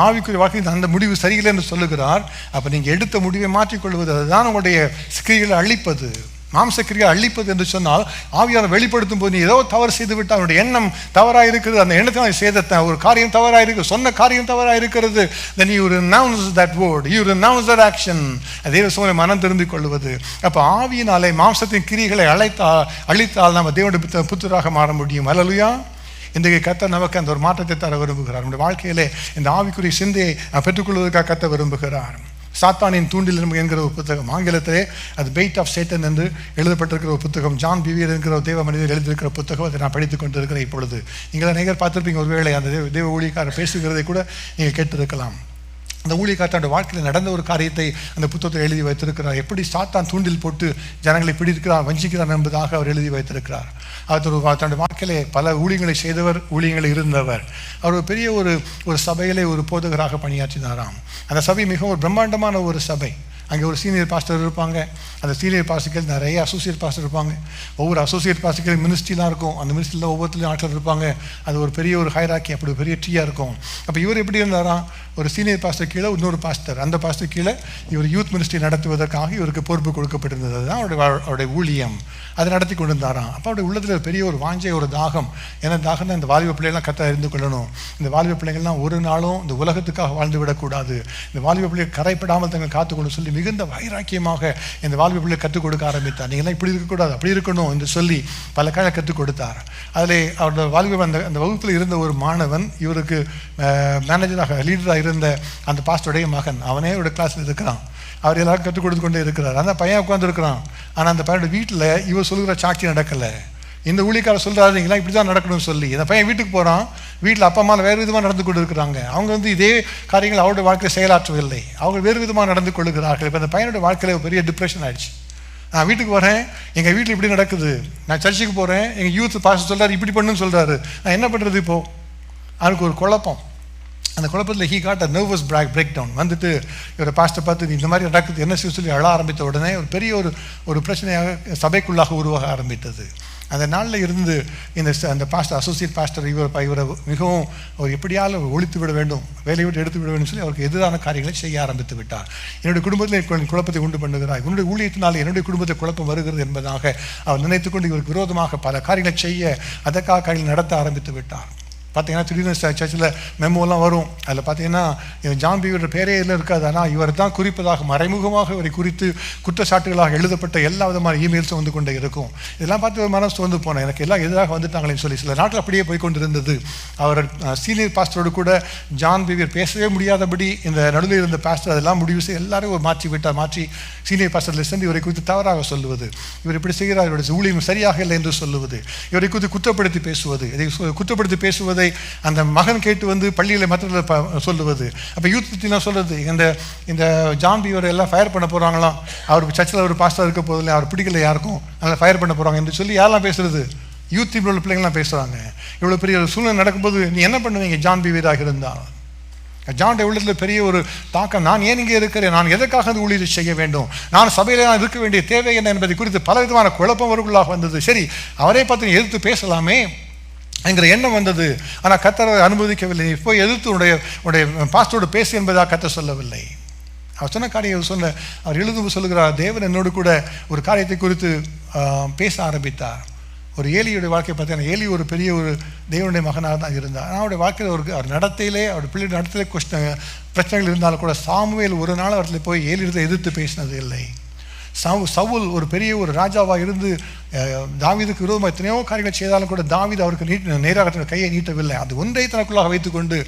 ஆவிக்குரிய வாழ்க்கையில் அந்த முடிவு சரியில்லை என்று சொல்லுகிறார். அப்போ நீங்கள் எடுத்த முடிவை மாற்றிக்கொள்வது, அதுதான் உங்களுடைய கிரிகளை அழிப்பது. மாம்சக்கிரியை அழிப்பது என்று சொன்னால் ஆவியான வெளிப்படுத்தும் போது நீ ஏதோ தவறு செய்து விட்டு அவனுடைய எண்ணம் தவறாக இருக்கிறது, அந்த எண்ணத்தை நான் செய்தேன், ஒரு காரியம் தவறாக இருக்கு, சொன்ன காரியம் தவறாக இருக்கிறது, then you renounce that word, you renounce that action. அதே சமயம் மனம் திரும்பிக் கொள்வது. அப்போ ஆவியினாலே மாம்சத்தின் கிரிகளை அழித்தால் நம்ம தேவனுடைய புத்திராக மாற முடியும். அல்லேலூயா. இன்றைக்கு கர்த்தர் நமக்கு அந்த ஒரு மாற்றத்தை தர விரும்புகிறார். நம்முடைய வாழ்க்கையிலே இந்த ஆவிக்குரிய சிந்தையை பெற்றுக்கொள்வதற்காக கர்த்தர் விரும்புகிறார். சாத்தானின் தூண்டில் என்கிற ஒரு புத்தகம், ஆங்கிலத்திலே அது பெயிட் ஆஃப் சேட்டன் என்று எழுதப்பட்டிருக்கிற ஒரு புத்தகம், ஜான் பிவியர் என்கிற ஒரு தேவ மனிதர் எழுதியிருக்கிற புத்தகம். அதை நான் படித்துக் கொண்டிருக்கிறேன் இப்பொழுது. நீங்கள் அநேகர் பார்த்துருப்பீங்க, ஒருவேளை அந்த தேவ ஊழியக்காரர் பேசுகிறதை கூட நீங்கள் கேட்டிருக்கலாம். அந்த ஊழியக்காரத்தோட வாழ்க்கையில் நடந்த ஒரு காரியத்தை அந்த புத்தகத்தில் எழுதி வைத்திருக்கிறார். எப்படி சாத்தான் தூண்டில் போட்டு ஜனங்களை பிடிக்கிறார், வஞ்சிக்கிறார் என்பதாக அவர் எழுதி வைத்திருக்கிறார். அவர் தன்னுடைய வாழ்க்கையிலே பல ஊழியங்களை செய்தவர், ஊழியங்களை இருந்தவர். அவர் ஒரு பெரிய ஒரு சபையிலே ஒரு போதகராக பணியாற்றினாராம். அந்த சபை மிகவும் ஒரு பிரம்மாண்டமான ஒரு சபை. அங்கே ஒரு சீனியர் பாஸ்டர் இருப்பாங்க, அந்த சீனியர் பாஸ்டர்கள் நிறைய அசோசியேட் பாஸ்டர் இருப்பாங்க. ஒவ்வொரு அசோசியேட் பாஸ்டர்கள் மினிஸ்ட்ரிலாம் இருக்கும், அந்த மினிஸ்ட்ரியில் ஒவ்வொருத்தரும் ஆட்கள் இருப்பாங்க. அது ஒரு பெரிய ஒரு ஹைராக்கி, அப்படி பெரிய ட்ரீயாக இருக்கும். அப்போ இவர் எப்படி இருந்தாராம், ஒரு சீனியர் பாஸ்டர் கீழே இன்னொரு பாஸ்டர், அந்த பாஸ்டர் கீழே இவர் யூத் மினிஸ்ட்ரி நடத்துவதற்காக இவருக்கு பொறுப்பு கொடுக்கப்பட்டிருந்தது. அதுதான் அவருடைய ஊழியம். அதை நடத்தி கொண்டு இருந்தாராம். அப்போ அவருடைய உள்ளத்தில் பெரிய ஒரு வாஞ்சை, ஒரு தாகம். என்ன தாகம்னா, இந்த வாலிப பிள்ளைகள்லாம் கத்த அறிந்து கொள்ளணும். இந்த வாலிப பிள்ளைகள்லாம் ஒரு நாளும் இந்த உலகத்துக்காக வாழ்ந்து விடக்கூடாது. இந்த வாலிப பிள்ளைகள் கரைப்படாமல் தங்கள் காத்துக்கொண்டு சொல்லி மிகுந்த வைராக்கியமாக இந்த வாலிப பிள்ளை கற்றுக் கொடுக்க ஆரம்பித்தார். நீங்கள்லாம் இப்படி இருக்கக்கூடாது, அப்படி இருக்கணும் என்று சொல்லி பல காலம் கற்றுக் கொடுத்தார். அதில் அவருடைய வாலிப அந்த வகுப்பில் இருந்த ஒரு மாணவன், இவருக்கு மேனேஜராக லீடராக இருந்த அந்த பாஸ்டருடைய மகன், அவனே அவருடைய கிளாஸில் இருக்கிறான். அவர் எல்லாரும் கற்றுக் கொடுத்து கொண்டே இருக்கிறார். அந்த பையன் உட்காந்து இருக்கிறான். ஆனால் அந்த பையனோட வீட்டில் இவர் சொல்லுகிற சாட்சி நடக்கலை. இந்த ஊழியக்காரர் சொல்கிறாரு, நீங்களாம் இப்படி தான் நடக்கணும்னு சொல்லி. இந்த பையன் வீட்டுக்கு போகிறான். வீட்டில் அப்பா அம்மா வேறு விதமாக நடந்து கொண்டு இருக்கிறாங்க. அவங்க இதே காரியங்கள் அவருடைய வாழ்க்கையில் செயலாற்றவில்லை. அவங்க வேறு விதமாக நடந்து கொள்ளுகிறார்கள். இப்போ அந்த பையனுடைய வாழ்க்கையில் ஒரு பெரிய டிப்ரெஷன் ஆயிடுச்சு. நான் வீட்டுக்கு வரேன், எங்கள் வீட்டில் இப்படி நடக்குது. நான் சர்ச்சுக்கு போகிறேன், எங்கள் யூத் பாஸ்டர் சொல்கிறார் இப்படி பண்ணுன்னு சொல்கிறாரு. நான் என்ன பண்ணுறது இப்போது? அவனுக்கு ஒரு குழப்பம். அந்த குழப்பத்தில் he got a nervous breakdown. வந்துட்டு இவரை பாஸ்டர் பார்த்து இந்த மாதிரி நடக்குது என்ன சொல்லி அழ ஆரம்பித்த உடனே ஒரு பெரிய ஒரு பிரச்சனையாக சபைக்குள்ளாக உருவாக ஆரம்பித்தது. அந்த நாளில் இருந்து அந்த பாஸ்டர், அசோசியேட் பாஸ்டர் இவரை மிகவும் அவர் எப்படியாலும் ஒழித்து விட வேண்டும், வேலையை விட்டு எடுத்து விட வேண்டும் சொல்லி அவருக்கு எதிரான காரியங்களை செய்ய ஆரம்பித்து விட்டார். என்னுடைய குடும்பத்தில் குழப்பத்தை உண்டு பண்ணுகிறார், என்னுடைய ஊழியத்தினால் என்னுடைய குடும்பத்தை குழப்பம் வருகிறது என்பதாக அவர் நினைத்துக்கொண்டு இவருக்கு விரோதமாக பல காரியங்களை செய்ய, அதற்காக காரியங்கள் நடத்த ஆரம்பித்து விட்டார். பார்த்தீங்கன்னா திடீர்னு சர்ச்சில் மெமோலாம் வரும். அதில் பார்த்தீங்கன்னா ஜான் பீவரோட பேரே இதில் இருக்காது. ஆனால் இவர் தான் குறிப்பதாக மறைமுகமாக இவரை குறித்து குற்றச்சாட்டுகளாக எழுதப்பட்ட எல்லா விதமான இமெயில்ஸும் வந்து கொண்டே இருக்கும். இதெல்லாம் பார்த்து ஒரு மனசு வந்து போனேன், எனக்கு எல்லாம் எதிராக வந்துட்டாங்களேன்னு சொல்லி. சில நாட்டில் அப்படியே போய் கொண்டிருந்தது. அவர் சீனியர் பாஸ்டரோடு கூட ஜான் பீவர் பேசவே முடியாதபடி இந்த நடுவில் இருந்த பாஸ்டர் அதெல்லாம் முடிவு செய்ய எல்லாரும் ஒரு மாற்றி சீனியர் பாஸ்டரில் சேர்ந்து இவரை குறித்து தவறாக சொல்லுவது, இவர் இப்படி செய்கிறார், இவருடைய ஊழியம் சரியாக இல்லை என்று சொல்லுவது, இவரை குறித்து குற்றப்படுத்தி பேசுவது, இதை குற்றப்படுத்தி பேசுவதை அந்த மகன் கேட்டு வந்து பள்ளியில் மற்றவர்கள் சொல்லுவது. அப்போ யூத் நான் சொல்றது, இந்த ஜான் பீவர் எல்லாம் ஃபயர் பண்ண போகிறாங்களாம், அவர் சர்ச்சில் ஒரு பாஸ்டர் இருக்க போதில்லை, அவர் பிடிக்கல யாருக்கும், அதனால் ஃபயர் பண்ண போகிறாங்க என்று சொல்லி யாரெல்லாம் பேசுறது? யூத் உள்ள பிள்ளைங்களாம் பேசுகிறாங்க. இவ்வளோ பெரிய ஒரு சூழ்நிலை நடக்கும்போது நீ என்ன பண்ணுவீங்க ஜான் பீவராக இருந்தால்? ஜானுடைய உள்ளத்தில் பெரிய ஒரு தாக்கம். நான் ஏன் இங்கே இருக்கிறேன், நான் எதற்காக அந்த ஊழியரை செய்ய வேண்டும், நான் சபையில் நான் இருக்க வேண்டிய தேவை என்ன என்பதை குறித்து பலவிதமான குழப்பம் அவர்களுக்குள்ளாக வந்தது. சரி, அவரே பார்த்து நீ எதிர்த்து பேசலாமே என்கிற எண்ணம் வந்தது. ஆனால் கர்த்தர் அனுமதிக்கவில்லை. இப்போ எதிர்த்து உடைய பாஸ்டரோடு பேசு என்பதாக கர்த்தர் சொல்லவில்லை. அவர் சொன்ன காரியம் அவர் எழுதும் சொல்லுகிறார், தேவன் என்னோடு கூட ஒரு காரியத்தை குறித்து பேச ஆரம்பித்தார். ஒரு ஏலியுடைய வாழ்க்கையை பார்த்தீங்கன்னா, ஏலி ஒரு பெரிய ஒரு தேவனுடைய மகனாக தான் இருந்தார். ஆனால் அவருடைய வாழ்க்கையில் அவர் நடத்தையிலே, அவருடைய பிள்ளைய நடத்தையிலே பிரச்சனைகள் இருந்தாலும் கூட சாமுவேல் ஒரு நாள் அவர்களை போய் ஏலியத்தை எதிர்த்து பேசினது இல்லை. சவுல் ஒரு பெரிய ஒரு ராஜாவாக இருந்து தாவீதுக்கு விரோதமாக எத்தனையோ காரியங்கள் செய்தாலும் கூட தாவீது அவருக்கு நேராக தன்னுடைய கையை நீட்டவில்லை. அது ஒன்றை தனக்குள்ளாக வைத்துக்கொண்டு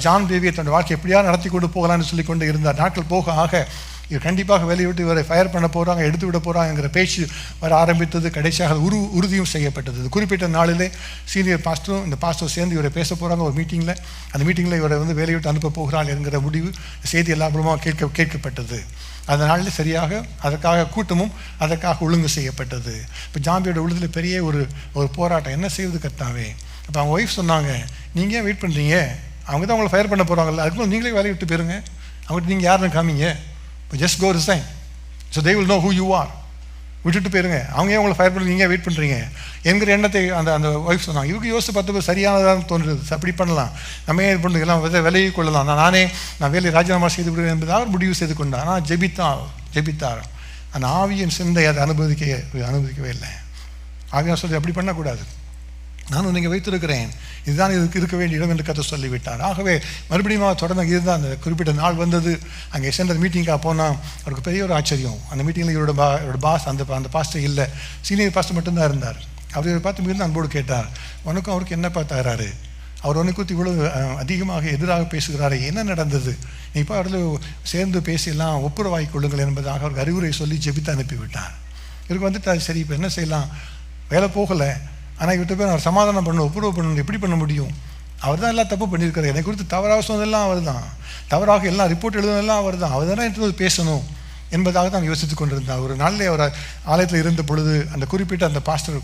ஜான் பேவியை தன்னுடைய வாழ்க்கை எப்படியா நடத்தி கொண்டு போகலான்னு சொல்லி கொண்டு இருந்தார். நாட்கள் போக ஆக இவர் கண்டிப்பாக வேலையை விட்டு இவரை ஃபயர் பண்ண போகிறாங்க, எடுத்து விட போகிறாங்கிற பேச்சு வர ஆரம்பித்தது. கடைசியாக உறுதியும் செய்யப்பட்டது. குறிப்பிட்ட நாளிலே சீனியர் பாஸ்டரும் இந்த பாஸ்டரும் சேர்ந்து இவரை பேச போகிறாங்க ஒரு மீட்டிங்கில். அந்த மீட்டிங்கில் இவரை வேலையை விட்டு அனுப்ப போகிறாள் என்கிற முடிவு செய்தி எல்லா மூலமாக கேட்கப்பட்டது. அந்த நாளில் சரியாக அதற்காக கூட்டமும் அதற்காக ஒழுங்கு செய்யப்பட்டது. இப்போ ஜாம்பியோட உள்ளத்தில் பெரிய ஒரு போராட்டம், என்ன செய்வது கர்த்தாவே? அப்போ அவங்க ஒய்ஃப் சொன்னாங்க, நீங்கள் ஏன் வெயிட் பண்ணுறீங்க, அவங்க தான் அவங்கள ஃபயர் பண்ண போகிறாங்கல்ல, அதுக்கு நீங்களே வேலையை விட்டு போயிருங்க, அவங்ககிட்ட நீங்கள் யாருன்னு காமிங்க, இப்போ just go resign so they will know who you are. விட்டுட்டு போயிருங்க, அவங்க ஏன் உங்களை ஃபயர் பண்ணி நீங்கள் வெயிட் பண்ணுறீங்க என்கிற எண்ணத்தை அந்த ஒய்ஃப் சொன்னாங்க. இவருக்கு யோசித்து பார்த்து சரியானதாக தோன்றுது. அப்படி பண்ணலாம், நம்ம ஏன் இது பண்ணுறதுலாம் விலகி கொள்ளலாம், நான் வேலையை ராஜினாமா செய்து விடுவேன் என்பதாக அவர் முடிவு செய்து கொண்டார். ஆனால் ஜெபித்தார். அந்த ஆவியின் சிந்தை அதை அனுமதிக்கவே இல்லை. ஆவியான சொல்லி அப்படி பண்ணக்கூடாது, நானும் நீங்கள் வைத்திருக்கிறேன், இதுதான் இதுக்கு இருக்க வேண்டிய இடம் என்று கர்த்தர் சொல்லிவிட்டார். ஆகவே மறுபடியும் தொடர்ந்து இதுதான் அந்த குறிப்பிட்ட நாள் வந்தது. அங்கே சென்ற மீட்டிங்காக போனால் அவருக்கு பெரிய ஒரு ஆச்சரியம். அந்த மீட்டிங்கில் இவரோட பாஸ் அந்த பாஸ்டர் இல்லை, சீனியர் பாஸ்டர் மட்டும்தான் இருந்தார். அவர் இவரை பார்த்து மிகுந்த அன்போடு கேட்டார், உனக்கும் அவருக்கு என்ன பார்த்தாரு, அவர் உனக்கு குறித்து இவ்வளவு அதிகமாக எதிராக பேசுகிறாரு, என்ன நடந்தது, நீ இப்போ அவர்கள் சேர்ந்து பேசியெல்லாம் ஒப்புரவாகி கொள்ளுங்கள் என்பதாக அவருக்கு அறிவுரை சொல்லி ஜெபித்து அனுப்பிவிட்டார். இவருக்கு வந்துட்டு சரி இப்போ என்ன செய்யலாம், வேலை போகலை, ஆனால் இவர்கிட்ட போய் அவர் சமாதானம் பண்ணணும், ஒப்புரவு பண்ணணும், எப்படி பண்ண முடியும், அவர் தான் எல்லாம் தப்பு பண்ணியிருக்காரு, என்னை குறித்து தவறாக சொன்னதெல்லாம் அவர் தான், தவறாக எல்லாம் ரிப்போர்ட் எழுதுனதெல்லாம் அவர் தான் எடுத்து பேசணும் என்பதாக தான் யோசித்து கொண்டிருந்தார். ஒரு நாளில் அவர் ஆலயத்தில் இருந்த பொழுது அந்த குறிப்பிட்ட அந்த பாஸ்டர்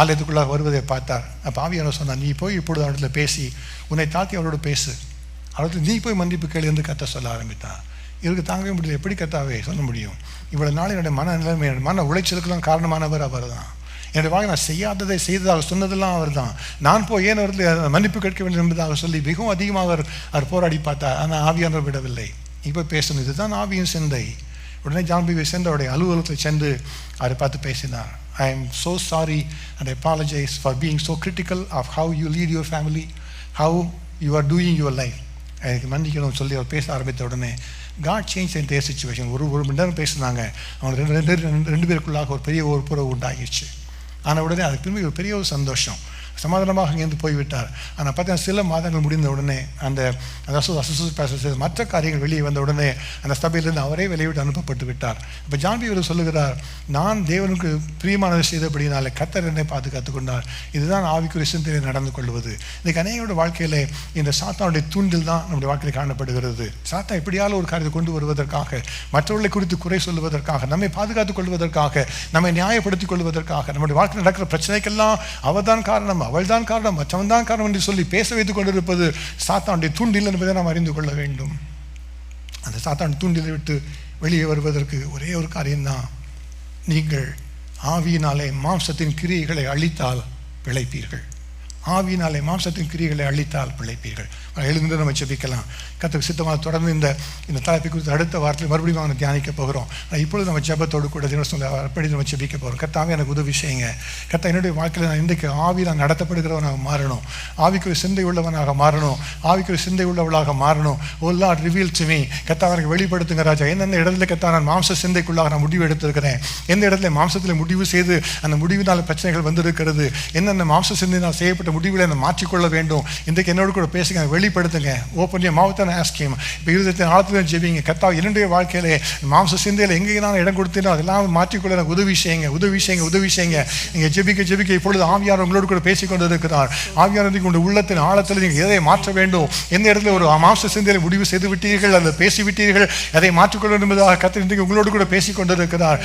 ஆலயத்துக்குள்ளாக வருவதை பார்த்தார். அப்போ ஆவியானவர் சொன்னார், நீ போய் இப்பொழுது அவர்கிட்ட பேசி உன்னை தாக்கி அவரோட பேசு, அவர்கிட்ட நீ போய் மன்னிப்பு கேளு என்று கர்த்தர் சொல்ல ஆரம்பித்தார். இவருக்கு தாங்கவே முடியல, எப்படி கர்த்தாவே சொல்ல முடியும், இவ்வளோ நாள் என்னுடைய மன நிலைமை மன உளைச்சலுக்கெல்லாம் காரணமானவர் அவர் தான், என்னுடைய வாழ்க்கை நான் செய்யாததை செய்ததாக சொன்னதெல்லாம் அவர் தான். நான் போய் ஏன் அவர்கள் மன்னிப்பு கேட்க வேண்டும் என்பதாக சொல்லி மிகவும் அதிகமாக அவர் போராடி பார்த்தார். ஆனால் ஆவியானவர் விடவில்லை. இப்போ பேசணும், இதுதான் ஆவியின் சிந்தை. உடனே ஜான் பிவி சென்று அவருடைய அலுவலகத்தில் சென்று அவரை பார்த்து பேசினார். I am so sorry and I apologize for being so critical of how you lead your family, how you are doing your life. எனக்கு மன்னிக்கணும் சொல்லி அவர் பேச ஆரம்பித்த உடனே God changed in their situation. ஒரு மணி நேரம் பேசினாங்க. அவங்க ரெண்டு பேருக்குள்ளாக ஒரு பெரிய ஒரு புறவு உண்டாகிடுச்சு. ஆனால் உடனே அதுக்கு திரும்பி ஒரு பெரிய ஒரு சந்தோஷம், சமாதானமாக அங்கேருந்து போய்விட்டார். ஆனால் பார்த்தீங்கன்னா சில மாதங்கள் முடிந்த உடனே அந்த அசோசியேட் மற்ற காரியங்கள் வெளியே வந்த உடனே அந்த சபையிலிருந்து அவரே வெளியிட்டு அனுப்பப்பட்டு விட்டார். இப்போ ஜான் பி இவர் சொல்லுகிறார், நான் தேவனுக்கு பிரியமானதை செய்தபடினாலே கர்த்தர் என்னை பாதுகாத்துக் கொண்டார். இதுதான் ஆவிக்குரிய சிந்தையில் நடந்து கொள்வது. இன்றைக்கு அநேகருடைய வாழ்க்கையிலே இந்த சாத்தானுடைய தூண்டில் தான் நம்முடைய வாழ்க்கையில் காணப்படுகிறது. சாத்தா எப்படியாலும் ஒரு காரியத்தை கொண்டு வருவதற்காக, மற்றவர்களை குறித்து குறை சொல்லுவதற்காக, நம்மை பாதுகாத்துக் கொள்வதற்காக, நம்மை நியாயப்படுத்திக் கொள்வதற்காக, நம்முடைய வாழ்க்கையில் நடக்கிற பிரச்சனைக்கெல்லாம் அவர்தான் காரணம், அவள்தான் காரணம், மற்றவன் தான் காரணம் என்று சொல்லி பேச வைத்துக் கொண்டிருப்பது சாத்தானுடைய தூண்டில் என்பதை நாம் அறிந்து கொள்ள வேண்டும். அந்த சாத்தானுடைய தூண்டிலை விட்டு வெளியே வருவதற்கு ஒரே ஒரு காரியம்தான், நீங்கள் ஆவியினாலே மாம்சத்தின் கிரியைகளை அழித்தால் பிழைப்பீர்கள். ஆவியினாலே மாம்சத்தின் கிரியைகளை அழித்தால் பிழைப்பீர்கள். எழுந்து நம்ம ஜெபிக்கலாம். கர்த்தருக்கு சித்தமாக தொடர்ந்து இந்த தலைப்பை குறித்து அடுத்த வாரத்தில் மறுபடியும் நம்ம தியானிக்க போகிறோம். இப்பொழுது நம்ம ஜெபத்தோடு கூட அப்படி நம்ம ஜெபிக்க போகிறோம். கர்த்தாவே எனக்கு உதவி செய்யுங்க. கர்த்தா என்னுடைய வாழ்க்கையில் நான் இன்றைக்கு ஆவியில் நடத்தப்படுகிறவனாக மாறணும், ஆவிக்குரிய சிந்தை உள்ளவனாக மாறணும், ஆவிக்குரிய சிந்தை உள்ளவளாக மாறணும். ஓ லார்ட் ரிவீல் டு மீ. கர்த்தா எனக்கு வெளிப்படுத்துங்க ராஜா. எந்தெந்த இடத்துல கர்த்தா நான் மாம்ச சிந்தைக்குள்ளாக நான் முடிவு எடுத்திருக்கிறேன், எந்த இடத்துல மாம்சத்தில் முடிவு செய்து அந்த முடிவினால் பிரச்சனைகள் வந்திருக்கிறது, என்னென்ன மாம்ச சிந்தையினால் செய்யப்பட்ட முடிவுகளை நான் மாற்றிக்கொள்ள வேண்டும். இன்றைக்கு என்னோடு கூட பேசுங்க, வெளிப்படுத்துங்க. Open your mouth and ask him. இப்போ இருதயத்தின் ஆழத்தில் ஜெபிங்க. கர்த்தா என்னுடைய வாழ்க்கையிலே மாம்ச சிந்தையில் எங்கே நான் இடம் கொடுத்தேனோ அதெல்லாம் மாற்றிக்கொள்ள எனக்கு உதவி செய்யுங்க, உதவி செய்யுங்க, உதவி செய்யுங்க. நீங்கள் ஜெபிக்க ஜெபிக்க இப்பொழுது ஆவியானவர் உங்களோடு கூட பேசிக்கொண்டு இருக்கிறார். ஆவியானவர் உங்களுடைய உள்ளத்தின் ஆழத்தில் நீங்கள் எதை மாற்ற வேண்டும், எந்த இடத்துல ஒரு மாம்ச சிந்தையில் முடிவு செய்து விட்டீர்கள், அதை பேசிவிட்டீர்கள், அதை மாற்றிக்கொள்ள வேண்டும் என்பதாக கர்த்தர் இன்றைக்கு உங்களோடு கூட பேசிக்கொண்டு இருக்கிறார்.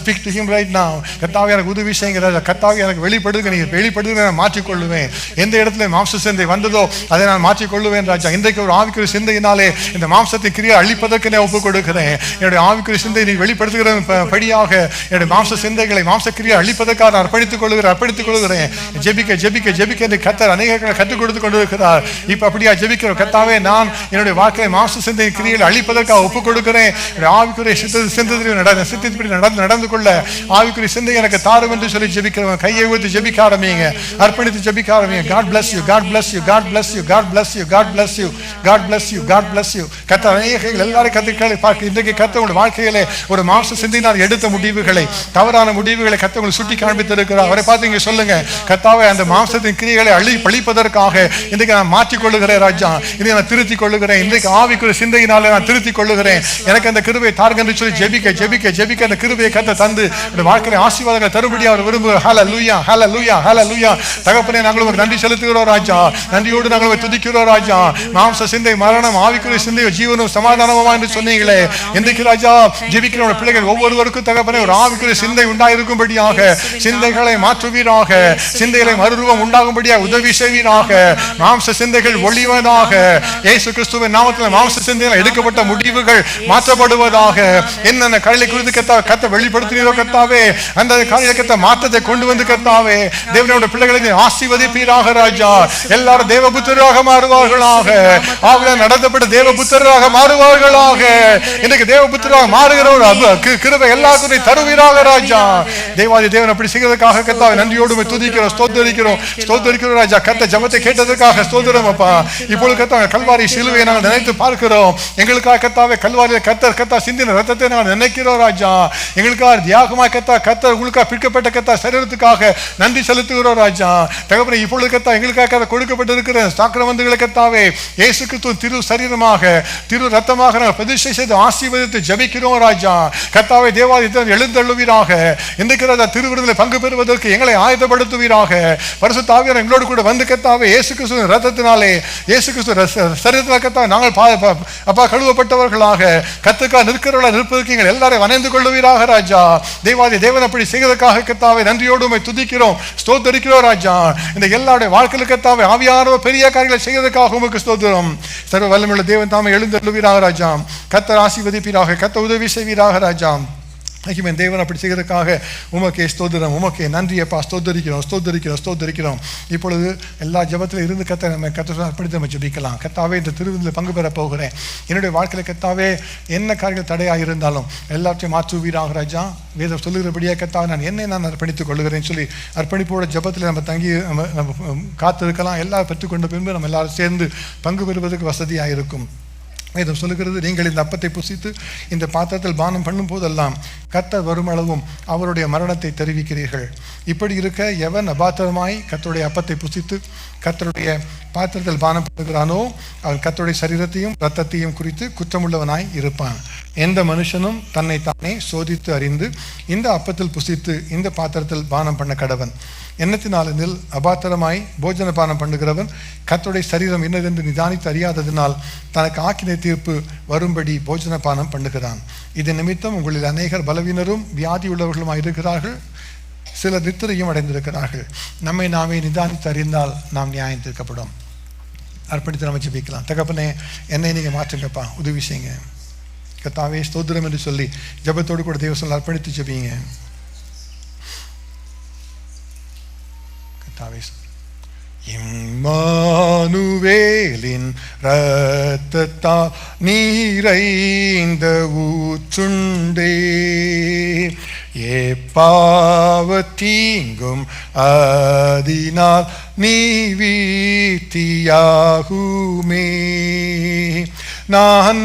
Speak to him right now. கர்த்தாவே எனக்கு உதவி செய்யுங்க. கர்த்தாவே எனக்கு வெளிப்படுத்துங்க. நீங்கள் வெளிப்படுத்துங்க, நான் மாற்றிக்கொள்ளுவேன். எந்த இடத்துல மாம்ச சிந்தை வந்ததோ அதை நான் மாற்றிக்கொள்ளுவேன் ராஜா. இன்றைக்கு ஒரு ஆவிக்குரிய சிந்தையினாலே இந்த மாம்சத்தை கிரியை அழிப்பதற்கு நான் ஒப்புக் கொடுக்கிறேன். என்னுடைய ஆவிக்குரிய சிந்தை நீ வெளிப்படுத்துகிற படியாக என்னுடைய மாம்ச சிந்தைகளை மாம்ச கிரியை அழிப்பதற்காக நான் அர்ப்பணித்துக் கொள்கிறேன். ஜெபிக்க ஜெபிக்க ஜெபிக்க என்று கர்த்தர் அநேக கற்றுக் கொடுத்து கொண்டிருக்கிறார். இப்ப அப்படியா ஜெபிக்கிறோம். கர்த்தாவே நான் என்னுடைய வாழ்க்கையை மாம்ச சிந்தை கிரியை அழிப்பதற்காக ஒப்புக் கொடுக்கிறேன். என்னுடைய ஆவிக்குரிய சித்தத்தின்படி நடந்து கொள்ள ஆவிக்குரிய சிந்தை எனக்கு தாரும் என்று சொல்லி ஜெபிக்கிறோம். கையை ஊற்றி ஜெபிக்க ஆரம்பிங்க, அர்ப்பணித்து ஜெபிக்க ஆரம்பிங்க. God bless you, God bless you, God bless you, God bless you, God bless you, God bless you, God bless you. கர்த்தர் அநேகர்கள் எல்லாரும் கர்த்தரை பார்க்க இன்றைக்கு கர்த்தர் உங்கள் வாழ்க்கையிலே ஒரு மாம்ச சிந்தையினால் எடுத்த முடிவுகளை, தவறான முடிவுகளை கர்த்தர் உங்களுக்கு சுட்டி காண்பித்திருக்கிறார். அவரை பார்த்து இங்கே சொல்லுங்க, கர்த்தாவே அந்த மாம்சத்தின் கிரியைகளை அழிப்பதற்காக இன்றைக்கு நான் மாற்றிக் கொள்ளுகிறேன் ராஜா. இதை நான் திருத்திக் கொள்ளுகிறேன். இன்றைக்கு ஆவிக்குரிய சிந்தையினாலே நான் திருத்திக் கொள்ளுகிறேன். எனக்கு அந்த கிருபையை தாருங்க என்று சொல்லி ஜெபிக்க ஜெபிக்க ஜெபிக்க அந்த கிருபையை கர்த்தர் தந்து இந்த வாழ்க்கையில ஆசீர்வாதங்களை தரும்படி அவர் விரும்புகிறார். ஹல்லேலூயா, ஹல்லேலூயா, ஹல்லேலூயா. தகப்பனே நாங்கள் உங்களுக்கு நன்றி செலுத்துகிறோம் ராஜா. நன்றியோடு நாங்கள் துதிக்கிறோம் ராஜா. மாம்ச சிந்தை மரணம், ஆவிக்குரிய சிந்தை ஜீவனும் சமாதானமா என்று சொன்னீங்களே. இன்றைக்கு ராஜா ஜெபிக்கிற பிள்ளைகள் ஒவ்வொருவருக்கும் தகப்பனே ஒரு ஆவிக்குரிய சிந்தை உண்டாயிருக்கும்படியாக சிந்தைகளை மாற்றுவீராக, சிந்தைகளை மறுரூபம் உண்டாகும்படியாக உதவி செய்வீராக. மாம்ச சிந்தைகள் ஒளிவதாக. இயேசு கிறிஸ்துவின் நாமத்தில் மாம்ச சிந்தையில் எடுக்கப்பட்ட முடிவுகள் மாற்றப்படுவதாக. என்னென்ன காரியங்களை குறித்து கர்த்தர் வெளிப்படுத்தினீரோ கர்த்தாவே, அந்த காரியத்தை மாற்றத்தை கொண்டு வந்து கர்த்தாவே தேவனுடைய பிள்ளைகளை ஆசீர்வதிப்பீராக ராஜா. எல்லாரும் தேவபுத்திரராக மாறுவார்களாக. ஆவியால் நடத்தப்பட்ட தேவபுத்திரராக மாறுவார்களாக. இன்னைக்கு தேவபுத்திரராக மாறுகிற ஒரு கிருபை எல்லாருக்கும் தருவீராக ராஜா. தேவாதி தேவன் அப்படி செய்வதற்காக கர்த்தாவே நன்றியோடு துதிக்கிறோம், ஸ்தோத்திரிக்கிறோம் ராஜா. கர்த்தர் ஜெபத்தை கேட்டதற்காக ஸ்தோத்திரம் அப்பா. இப்பொழுது கர்த்தாவே கல்வாரி சிலுவையை நாங்கள் நினைத்து பார்க்கிறோம். எங்களுக்காக கர்த்தாவே கல்வாரியில் கர்த்தர் சிந்தின ரத்தத்தை நாங்கள் நினைக்கிறோம் ராஜா. எங்களுக்காக தியாகமாக கர்த்தர் உங்களுக்காக பிற்கப்பட்ட கர்த்தர் சரீரத்துக்காக நன்றி செலுத்துகிறோம் ராஜா. தகப்பனே இப்பொழுது கர்த்தர் எங்களுக்காக கொடுக்கப்பட்டிருக்கிற சாக்கிரமந்துகளை கர்த்தாவே இயேசு கிறிஸ்துவின் திரு சரீரமாக திரு ரத்தமாக நாங்கள் பிரதிஷ்டை செய்து ஆசீர்வதித்து ஜெபிக்கிறோம் ராஜா. கர்த்தாவே தேவாதி தேவன் எழுந்தருளுவீராக. இன்றைக்கு ராஜா திருவிருந்திலே பங்கு பெறுவதற்கு எங்களை ஆயத்தப்படுத்துவீராக. பரிசுத்த ஆவியானவர் எங்களோடு கூட வந்து கர்த்தாவே இயேசு கிறிஸ்துவின் ரத்தத்தினாலே இயேசு கிறிஸ்து சரீரத்தினால் கர்த்தாவே நாங்கள் அப்பா கழுவப்பட்டவர்களாக கர்த்தருக்காக நிற்பதற்கு எங்கள் எல்லாரையும் வணைந்து கொள்ளுவீராக ராஜா. தேவாதி தேவன் அப்படி செய்வதற்காக கர்த்தாவே நன்றியோடு உம்மை துதிக்கிறோம், ஸ்தோத்திரிக்கிறோம் ராஜா. இந்த எல்லாருடைய வாழ்க்கையில் கர்த்தாவே ஆவியானவர் பெரிய காரியங்களை செய்வதற்காக உமக்கு ஸ்தோத்திரம். சர்வ வல்லமையுள்ள தேவன் தாமே எழுந்தருளுவீராக ராஜா. கர்த்தர் ஆசீர்வதிப்பீராக, கர்த்தர் உதவி செய்வீராக ராஜா. ஐக்கியமன் தேவன் அப்படி செய்கிறதுக்காக உமக்கே ஸ்தோத்திரம், உமக்கே நன்றியப்பா. ஸ்தோத்தரிக்கிறோம். இப்பொழுது எல்லா ஜபத்தில் இருந்து நம்ம கர்த்தரை அர்ப்பணித்து நம்ம ஜபிக்கலாம். கர்த்தாவே, இந்த திருவிருந்தில் பங்கு பெற போகிறேன். என்னுடைய வாழ்க்கையில் கர்த்தாவே என்ன காரியங்கள் தடையாக இருந்தாலும் எல்லாத்தையும் மாற்றுவீராக ராஜா. வேதம் சொல்லுகிறபடியாக கர்த்தாவே நான் அர்ப்பணித்துக் கொள்கிறேன்னு சொல்லி அர்ப்பணிப்போட ஜபத்தில் நம்ம தங்கி நம்ம காத்திருக்கலாம். எல்லாம் பெற்றுக்கொண்ட பின்பு நம்ம எல்லாரும் சேர்ந்து பங்கு பெறுவதற்கு வசதியாக இருக்கும். வேதம் சொல்லுகிறது, நீங்கள் இந்த அப்பத்தை புசித்து இந்த பாத்திரத்தில் பானம் பண்ணும் போதெல்லாம் கர்த்தர் வருமளவும் அவருடைய மரணத்தை தெரிவிக்கிறீர்கள். இப்படி இருக்க எவன் அபாத்திரமாய் கர்த்தருடைய அப்பத்தை புசித்து கர்த்தருடைய பாத்திரத்தில் பானம் பண்ணுகிறானோ அவன் கர்த்தருடைய சரீரத்தையும் இரத்தத்தையும் குறித்து குற்றமுள்ளவனாய் இருப்பான். எந்த மனுஷனும் தன்னை தானே சோதித்து அறிந்து இந்த அப்பத்தில் புசித்து இந்த பாத்திரத்தில் பானம் பண்ண கடவன். எண்ணத்தினாலெனில் அபாத்திரமாய் போஜன பானம் பண்ணுகிறவன் கர்த்தருடைய சரீரம் என்னதென்று நிதானித்து அறியாததினால் தனக்கு ஆக்கினை தீர்ப்பு வரும்படி போஜன பானம் பண்ணுகிறான். இது நிமித்தம் உங்களில் அநேகர் பலவீனரும் வியாதி உள்ளவர்களுமாய் இருக்கிறார்கள், சிலர் நித்திரையும் அடைந்திருக்கிறார்கள். நம்மை நாமே நிதானித்து அறிந்தால் நாம் நியாயம் தீர்க்கப்படும். அர்ப்பணித்து நம்ம ஜெபிக்கலாம். தகப்பனே, என்னை நீங்கள் மாற்றுங்கப்பா, உதவி செய்யுங்க. கர்த்தாவே ஸ்தோத்திரம் என்று சொல்லி ஜெபத்தோடு கூட தேவ சொல்ல அர்ப்பணித்து ஜெபிங்க. இம்மானுவேலின் இரத்தத்தால் நீரைந்த ஊற்றுண்டே பாவத்தீங்கும் அதனால் நீ வீழ்த்தியாகுமே. நான்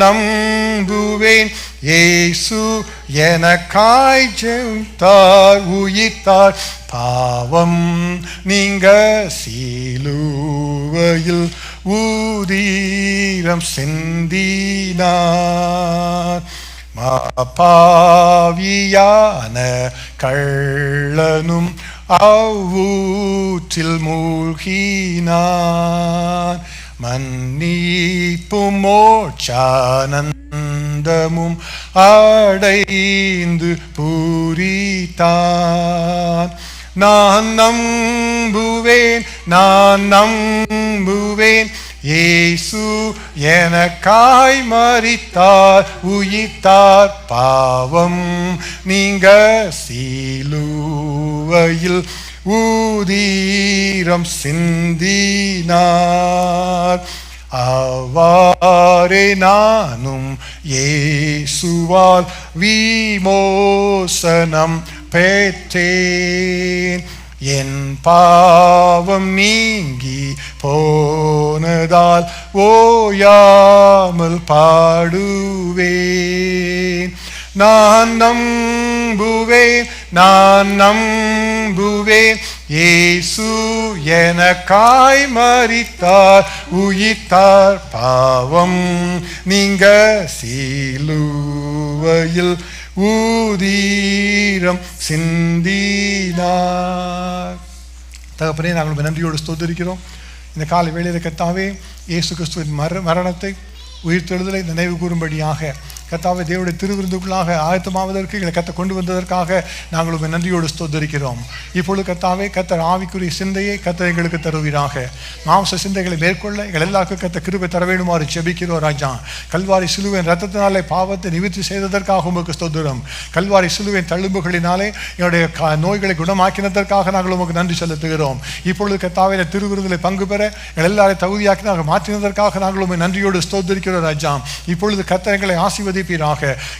நம்புவேன் இயேசு எனக்காய் ஜெயித்தார், உயிர்த்தார், பாவம் நீங்க சிலுவையில் ஊரீரம் சிந்தினார். பாவியான கள்ளனும் அவ்வூற்றில் மூழ்கினான். மன்னிப்பும் மோட்சானந்தமும் அடைந்து பூரித்தான். நான் நம்புவேன் இயேசு எனக்காய் மரித்தார், உயிர்த்தார், பாவம் நீங்க சிலுவையில் ஊரீரம் சிந்தினார். அவ்வாறே நானும் இயேசுவால் விமோசனம் பெற்றேன். என் பாவம் நீங்கி போனதால் ஓயாமல் பாடுவேன். நான் நம்புவேன் இயேசு எனக்காய் மரித்தார், உயிர்த்தார், பாவம் நீங்க சிலுவையில் ஊரீரம் சிந்தினார். தகப்பனே, நாங்கள் நன்றியோடு ஸ்தோத்திரிக்கிறோம். இந்த காலை வேளையில் கர்த்தாவே, இயேசு கிறிஸ்துவின் மரணத்தை உயிர்த்தெழுதலை நினைவு கூறும்படியாக கர்த்தாவே தேவனுடைய திருவிருந்துக்குள்ளாக ஆயத்தமாவதற்கு எங்களை கர்த்தர் கொண்டு வந்ததற்காக நாங்கள் உங்கள் நன்றியோடு ஸ்தோத்திரிக்கிறோம். இப்பொழுது கர்த்தாவே, கர்த்தர் ஆவிக்குரிய சிந்தையை கர்த்தர் எங்களுக்கு தருவீராக. மாம்ச சிந்தைகளை மேற்கொள்ள எங்கள் எல்லாருக்கும் கர்த்தர் கிருபை தர வேண்டுமாறு ஜெபிக்கிறோம் ராஜா. கல்வாரி சிலுவையின் ரத்தத்தினாலே பாவத்தை நிவர்த்தி செய்ததற்காக உமக்கு ஸ்தோத்திரம். கல்வாரி சிலுவையின் தழும்புகளினாலே என்னுடைய நோய்களை குணமாக்கினதற்காக நாங்கள் உமக்கு நன்றி செலுத்துகிறோம். இப்பொழுது கர்த்தாவே திருவிருந்திலே பங்கு பெற எங்கள் எல்லாரையும் தகுதியாக்கி நாங்கள் மாற்றினதற்காக நாங்கள் உண்மை நன்றியோடு ஸ்தோத்திரிக்கிறோம் ராஜா. இப்பொழுது கர்த்தர் எங்களை ஆசீர்வதிப்பீராக.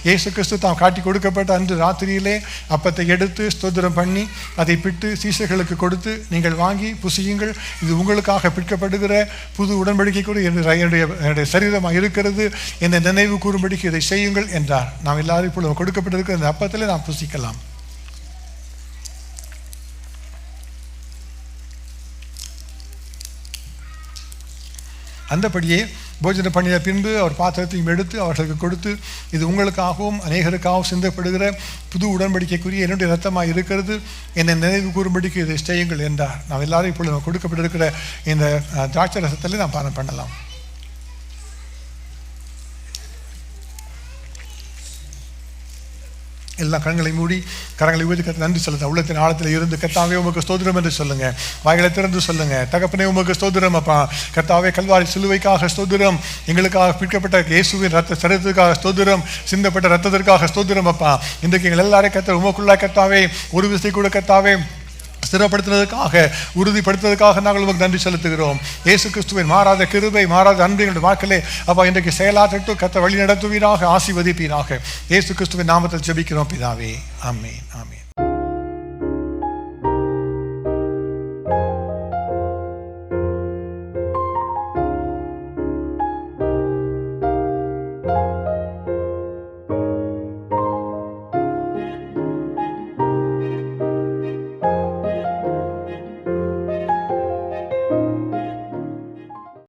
இயேசு கிறிஸ்து தாம் காட்டி கொடுக்கப்பட்ட அன்று ராத்திரியிலே அப்பத்தை எடுத்து ஸ்தோத்திரம் பண்ணி அதை பிட்டு சீஷர்களுக்கு கொடுத்து, நீங்கள் வாங்கி புசியுங்கள், இது உங்களுக்காக பிற்கப்படுகிற புது உடன்படிக்கை கூட என்னுடைய சரீரமாக இருக்கிறது, என்னை நினைவு கூறும்படிக்கு இதை செய்யுங்கள் என்றார். நாம் எல்லாரும் இப்பொழுது கொடுக்கப்பட்டிருக்கிற இந்த அப்பத்திலே நாம் புசிக்கலாம். அந்தபடியே போஜன பண்ணின பின்பு அவர் பாத்திரத்தையும் எடுத்து அவர்களுக்கு கொடுத்து, இது உங்களுக்காகவும் அநேகருக்காகவும் சிந்தப்படுகிற புது உடன்படிக்கைக்குரிய என்னுடைய இரத்தமாக இருக்கிறது, என்னை நினைவு கூறும்படிக்கு இதை செய்யுங்கள் என்றார். நாம் எல்லாரும் இப்பொழுது கொடுக்கப்பட்டிருக்கிற இந்த திராட்சை ரசத்திலே நாம் பானம் பண்ணலாம். எல்லாம் கண்களை மூடி கரங்களை ஊதி கத்த நன்றி செலுத்த உள்ளத்தின் ஆழத்தில் இருந்து கர்த்தாவே உமக்கு ஸ்தோத்திரம் என்று சொல்லுங்க. வாய்களை திறந்து சொல்லுங்க. தகப்பனே உமக்கு ஸ்தோத்திரம் அப்பா. கர்த்தாவே கல்வாரி சிலுவைக்காக ஸ்தோத்திரம், எங்களுக்காக பிடிக்கப்பட்ட இயேசுவின் ரத்த சரீரத்துக்காக ஸ்தோத்திரம், சிந்தப்பட்ட ரத்தத்திற்காக ஸ்தோத்திரம் அப்பா. இன்றைக்கு எங்கள் எல்லாரையும் கர்த்தர் உமக்குள்ளாய் கர்த்தாவே ஒரு விசை கூட கர்த்தாவே ஸ்திரப்படுத்துவதற்காக, உறுதிப்படுத்துவதற்காக நாங்கள் உங்களுக்கு நன்றி செலுத்துகிறோம். இயேசு கிறிஸ்துவின் மாறாத கிருபை, மாறாத அன்பு எங்களுடைய வாழ்க்கையிலே அப்பா இன்றைக்கு செயலாற்றட்டும். கர்த்தர் வழி நடத்துவீராக, ஆசீர்வதிப்பீராக. இயேசு கிறிஸ்துவின் நாமத்தில் ஜெபிக்கிறோம் பிதாவே. ஆமென், ஆமென்.